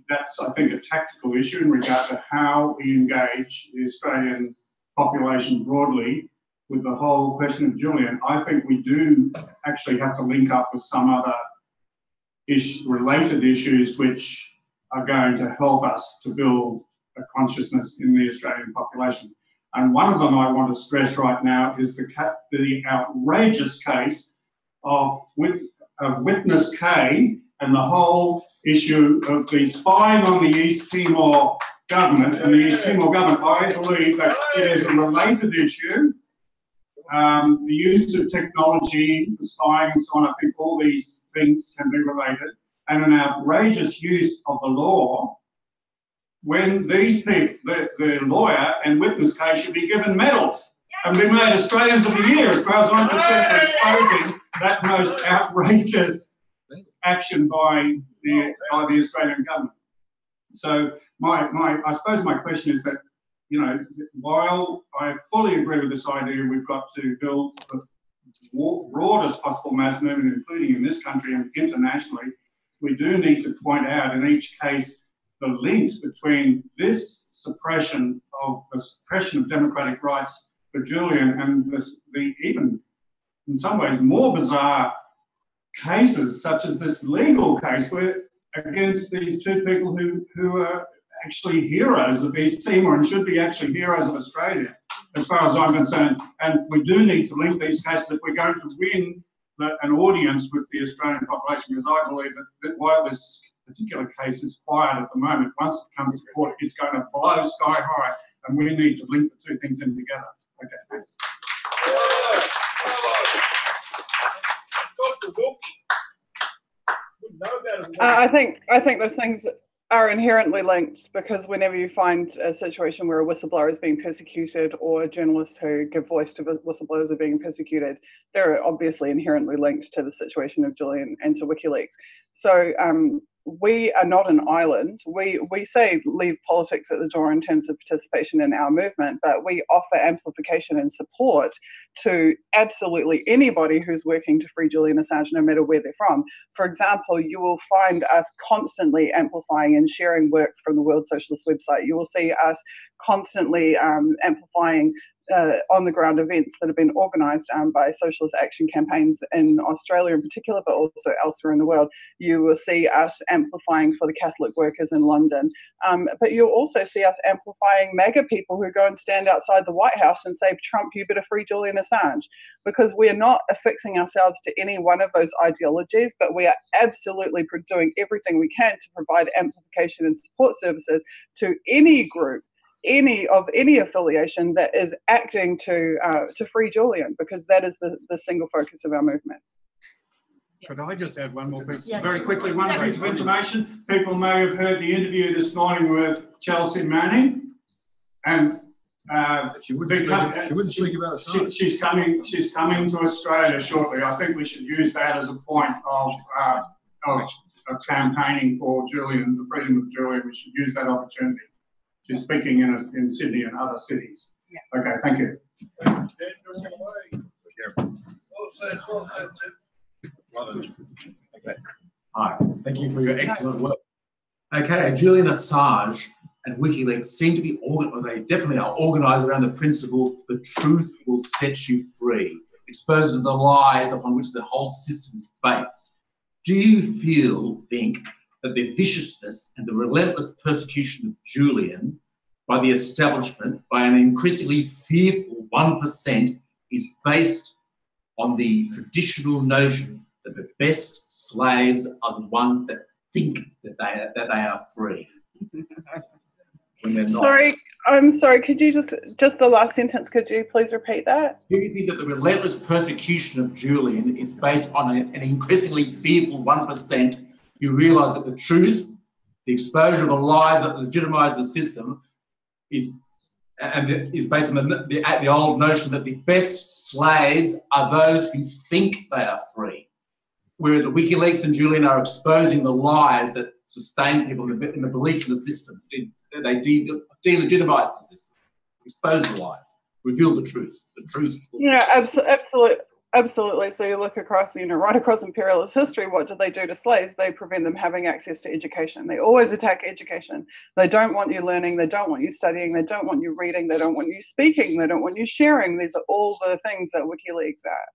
that's, I think, a tactical issue in regard to how we engage the Australian population broadly with the whole question of Julian. I think we do actually have to link up with some other related issues which are going to help us to build a consciousness in the Australian population. And one of them I want to stress right now is the outrageous case of Witness K and the whole issue of the spying on the East Timor government and the East Timor government. I believe that it is a related issue. The use of technology for spying and so on, I think all these things can be related. And an outrageous use of the law when these people, the lawyer and Witness K, should be given medals and be made Australians of the Year, as far as I'm concerned, for exposing that most outrageous action by the Australian government. So I suppose my question is that, you know, while I fully agree with this idea, we've got to build the broadest possible mass movement, including in this country and internationally, we do need to point out in each case the links between this suppression of democratic rights for Julian and the even, in some ways, more bizarre cases, such as this legal case where against these two people who are actually heroes of East Timor and should be actually heroes of Australia, as far as I'm concerned. And we do need to link these cases if we're going to win an audience with the Australian population, because I believe that while this particular case is quiet at the moment. Once it comes to court, it's going to blow sky high, and we need to link the two things in together. Okay, thanks. I think those things are inherently linked, because whenever you find a situation where a whistleblower is being persecuted or journalists who give voice to whistleblowers are being persecuted, they're obviously inherently linked to the situation of Julian and to WikiLeaks. So we are not an island. We say leave politics at the door in terms of participation in our movement, but we offer amplification and support to absolutely anybody who's working to free Julian Assange, no matter where they're from. For example, you will find us constantly amplifying and sharing work from the World Socialist website. You will see us constantly amplifying on-the-ground events that have been organised by socialist action campaigns in Australia in particular, but also elsewhere in the world. You will see us amplifying for the Catholic workers in London, but you'll also see us amplifying MAGA people who go and stand outside the White House and say, Trump, you better free Julian Assange, because we're not affixing ourselves to any one of those ideologies, but we are absolutely doing everything we can to provide amplification and support services to any group, any affiliation that is acting to free Julian, because that is the single focus of our movement. Could I just add one more piece? Yes. Very quickly, one piece of information. People may have heard the interview this morning with Chelsea Manning, and she wouldn't speak about Assange. She's coming to Australia shortly. I think we should use that as a point of campaigning for Julian, the freedom of Julian. We should use that opportunity. She's speaking in Sydney and other cities. Yeah. Okay, thank you. Okay. Hi, thank you for your excellent work. Okay, Julian Assange and WikiLeaks seem to be, they definitely are organised around the principle the truth will set you free, exposes the lies upon which the whole system is based. Do you think that the viciousness and the relentless persecution of Julian by the establishment, by an increasingly fearful 1%, is based on the traditional notion that the best slaves are the ones that think that they are free when they're not? Sorry, I'm sorry. Could you just the last sentence? Could you please repeat that? Do you think that the relentless persecution of Julian is based on an increasingly fearful 1% who realise that the truth, the exposure of the lies that legitimise the system, is based on the old notion that the best slaves are those who think they are free, whereas WikiLeaks and Julian are exposing the lies that sustain people in the belief in the system. They delegitimise the system, expose the lies, reveal the truth. The truth. Yeah, absolutely. So you look across, right across imperialist history, what did they do to slaves? They prevent them having access to education. They always attack education. They don't want you learning. They don't want you studying. They don't want you reading. They don't want you speaking. They don't want you sharing. These are all the things that WikiLeaks are.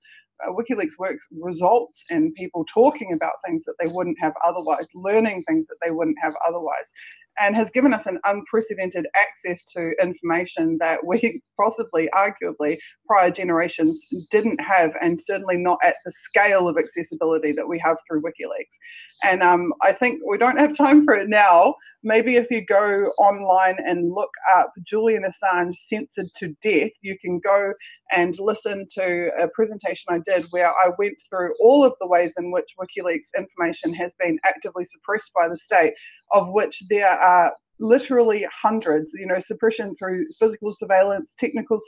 WikiLeaks work results in people talking about things that they wouldn't have otherwise, learning things that they wouldn't have otherwise, and has given us an unprecedented access to information that we possibly, arguably, prior generations didn't have, and certainly not at the scale of accessibility that we have through WikiLeaks. And I think we don't have time for it now. Maybe if you go online and look up Julian Assange censored to death, you can go and listen to a presentation I did where I went through all of the ways in which WikiLeaks information has been actively suppressed by the state, of which there are literally hundreds, suppression through physical surveillance, technological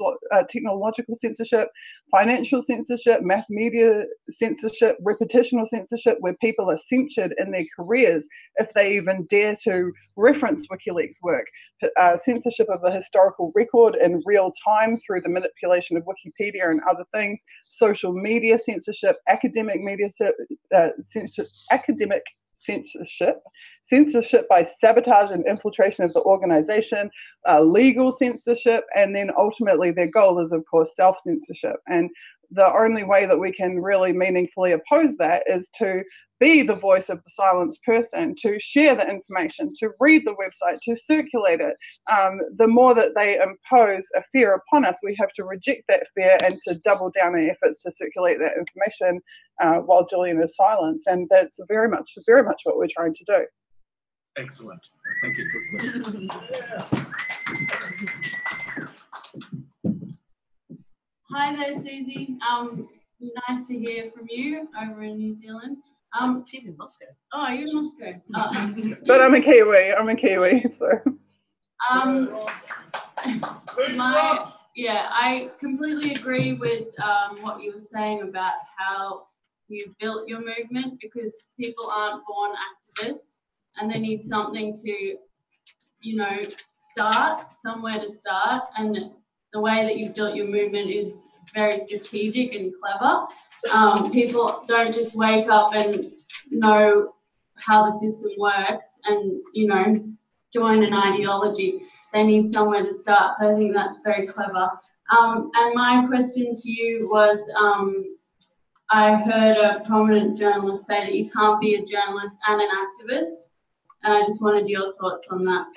censorship, financial censorship, mass media censorship, reputational censorship, where people are censured in their careers if they even dare to reference WikiLeaks work, censorship of the historical record in real time through the manipulation of Wikipedia and other things, social media censorship, academic media censorship by sabotage and infiltration of the organization, legal censorship, and then ultimately their goal is, of course, self-censorship. And the only way that we can really meaningfully oppose that is to be the voice of the silenced person, to share the information, to read the website, to circulate it. The more that they impose a fear upon us, we have to reject that fear and to double down on efforts to circulate that information while Julian is silenced. And that's very much what we're trying to do. Excellent. Thank you. Hi there, Suzie. Nice to hear from you over in New Zealand. She's in Moscow. Oh, you're in Moscow. But I'm a Kiwi. So. I completely agree with what you were saying about how you built your movement, because people aren't born activists and they need something to, somewhere to start. And the way that you've built your movement is very strategic and clever. People don't just wake up and know how the system works and, join an ideology. They need somewhere to start. So I think that's very clever. And my question to you was, I heard a prominent journalist say that you can't be a journalist and an activist. And I just wanted your thoughts on that.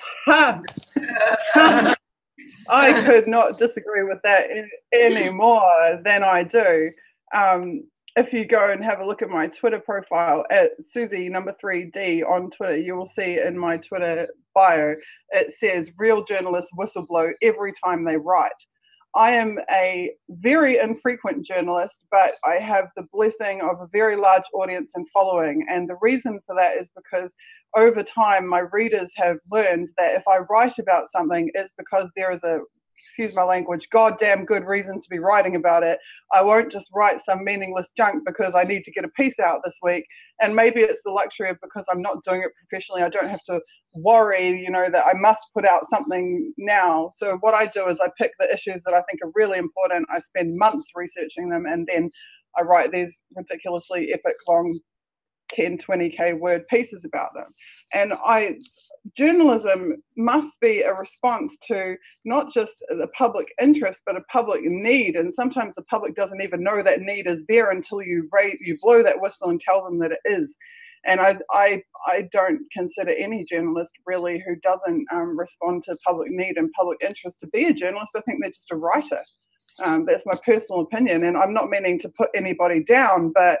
I could not disagree with that any more than I do. If you go and have a look at my Twitter profile at Suzie #3D on Twitter, you will see in my Twitter bio, it says real journalists whistleblow every time they write. I am a very infrequent journalist, but I have the blessing of a very large audience and following. And the reason for that is because over time, my readers have learned that if I write about something, it's because there is a, excuse my language, goddamn good reason to be writing about it. I won't just write some meaningless junk because I need to get a piece out this week. And maybe it's the luxury of, because I'm not doing it professionally, I don't have to worry, that I must put out something now. So what I do is I pick the issues that I think are really important. I spend months researching them, and then I write these ridiculously epic long 10, 20K word pieces about them. And journalism must be a response to not just the public interest, but a public need. And sometimes the public doesn't even know that need is there until you blow that whistle and tell them that it is. And I don't consider any journalist really who doesn't respond to public need and public interest to be a journalist. I think they're just a writer. That's my personal opinion, and I'm not meaning to put anybody down, but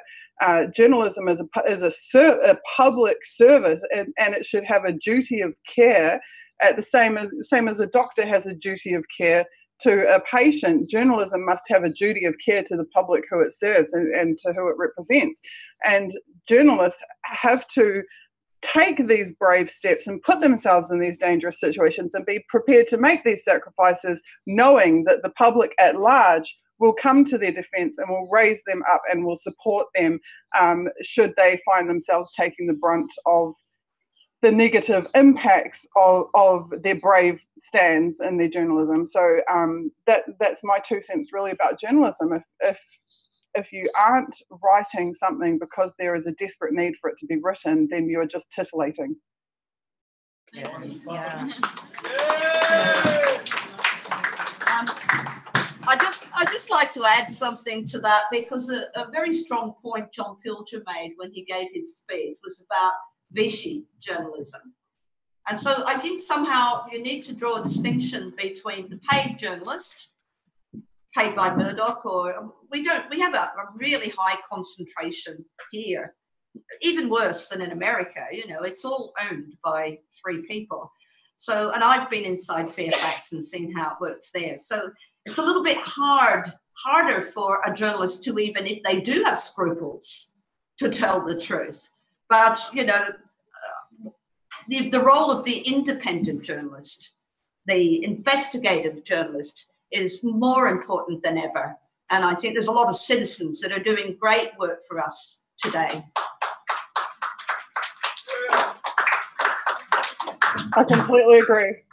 journalism is a public service, and it should have a duty of care at the same as a doctor has a duty of care to a patient. Journalism must have a duty of care to the public who it serves and to who it represents. And journalists have to take these brave steps and put themselves in these dangerous situations and be prepared to make these sacrifices, knowing that the public at large will come to their defense and will raise them up and will support them should they find themselves taking the brunt of the negative impacts of their brave stands in their journalism. So that's my 2 cents really about journalism. If you aren't writing something because there is a desperate need for it to be written, then you are just titillating. Yeah. I just like to add something to that, because a very strong point John Filcher made when he gave his speech was about Vichy journalism. And so I think somehow you need to draw a distinction between the paid journalist, paid by Murdoch, or we have a really high concentration here, even worse than in America. It's all owned by 3 people. So, and I've been inside Fairfax and seen how it works there. So it's a little bit harder for a journalist to, even if they do have scruples, to tell the truth. But, the role of the independent journalist, the investigative journalist, is more important than ever. And I think there's a lot of citizens that are doing great work for us today. I completely agree.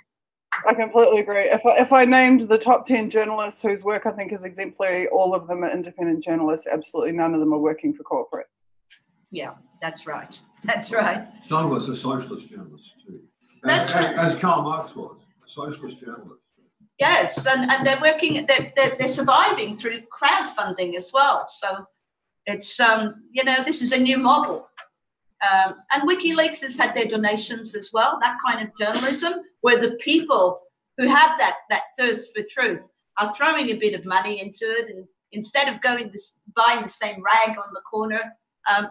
If I named the top 10 journalists whose work I think is exemplary, all of them are independent journalists. Absolutely none of them are working for corporates. Yeah, that's right. That's right. Some of us are socialist journalists too. As Karl Marx was, a socialist journalist. Yes, and they're working, they're surviving through crowdfunding as well. So it's, this is a new model. And Wikileaks has had their donations as well, that kind of journalism, where the people who have that thirst for truth are throwing a bit of money into it. And instead of buying the same rag on the corner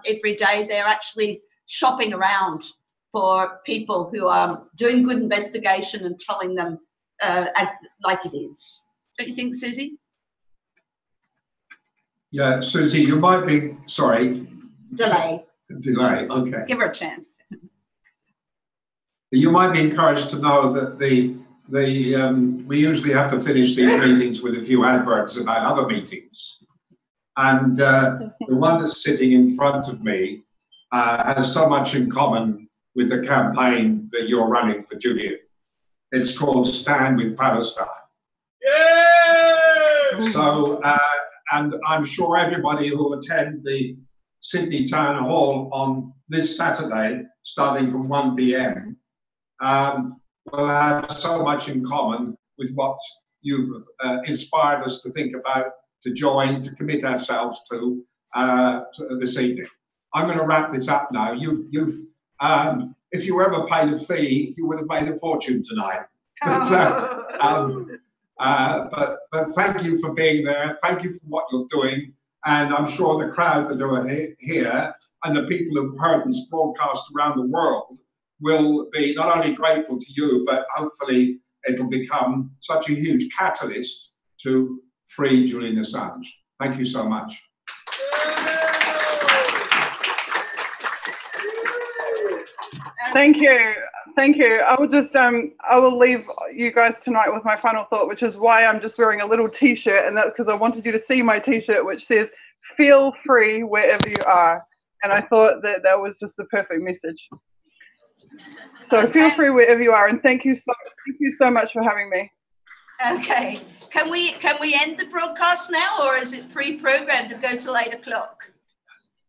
every day, they're actually shopping around for people who are doing good investigation and telling them as like it is. Don't you think, Suzie? Yeah, Suzie, you might be, sorry. Delay, okay. give her a chance. You might be encouraged to know that we usually have to finish these meetings with a few adverts about other meetings. And the one that's sitting in front of me has so much in common with the campaign that you're running for Julian. It's called Stand with Palestine. Yay! So, and I'm sure everybody who will attend the Sydney Town Hall on this Saturday, starting from 1 p.m, will have so much in common with what you've inspired us to think about, to join, to commit ourselves to this evening. I'm going to wrap this up now. If you ever paid a fee, you would have made a fortune tonight. But thank you for being there. Thank you for what you're doing. And I'm sure the crowd that are here and the people who've heard this broadcast around the world will be not only grateful to you, but hopefully it'll become such a huge catalyst to free Julian Assange. Thank you so much. Thank you. Thank you. I will just, I will leave you guys tonight with my final thought, which is why I'm just wearing a little t-shirt, and that's because I wanted you to see my t-shirt, which says, feel free wherever you are. And I thought that that was just the perfect message. So feel free wherever you are, and thank you so much for having me. Okay. Can we end the broadcast now, or is it pre-programmed to go till 8 o'clock?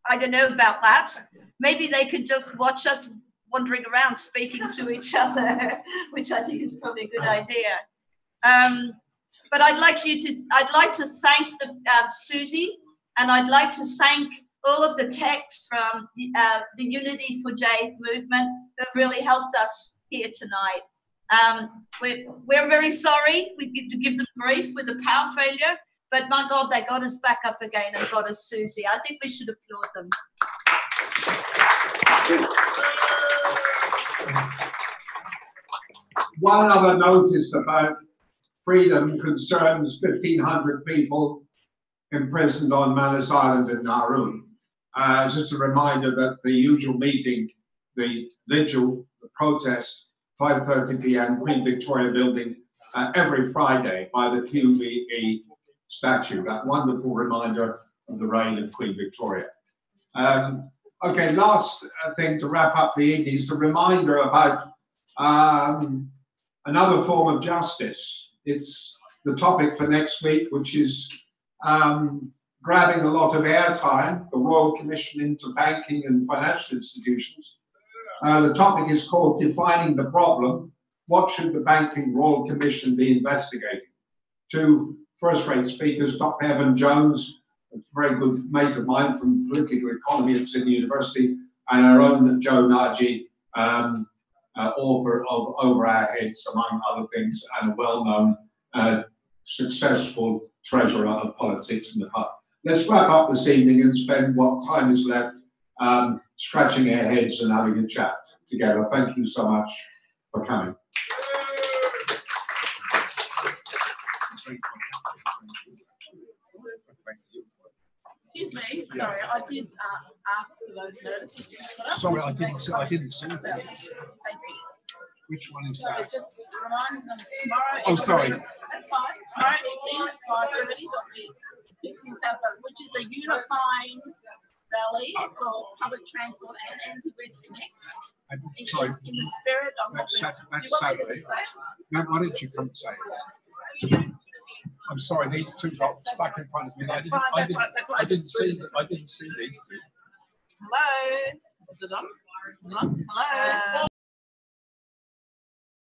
I don't know about that. Maybe they could just watch us wandering around speaking to each other, which I think is probably a good idea. But I'd like to thank Suzie, and I'd like to thank all of the texts from the Unity for Jade movement that really helped us here tonight. We're very sorry we get to give them grief with the power failure, but my God, they got us back up again and got us Suzie. I think we should applaud them. One other notice about freedom concerns 1,500 people imprisoned on Manus Island in Nauru. Just a reminder that the usual meeting, the vigil, the protest, 5:30 p.m, Queen Victoria Building, every Friday by the QVE statue, that wonderful reminder of the reign of Queen Victoria. Okay, last thing to wrap up the evening is a reminder about another form of justice. It's the topic for next week, which is grabbing a lot of airtime, the Royal Commission into Banking and Financial Institutions. The topic is called Defining the Problem. What should the Banking Royal Commission be investigating? Two first-rate speakers, Dr. Evan Jones, a very good mate of mine from political economy at Sydney University, and our own Joe Nagy, author of Over Our Heads, among other things, and a well-known, successful treasurer of politics in the pub. Let's wrap up this evening and spend what time is left scratching our heads and having a chat together. Thank you so much for coming. Excuse me, sorry, I did ask for those notices. Sorry, I didn't see them. Thank you. Which one is so that? Just reminding them tomorrow. Oh, sorry. That's fine. Tomorrow evening at 5:30, there'll be Fixing South Wales, which is a unifying rally for public transport and anti-West connects. In the spirit of what That's do you want Saturday. me to say? No, why didn't you come and say it? I'm sorry, these two got stuck in front of me. That's fine. That's why I didn't see these two. Hello. Is it on? Is it on? Hello.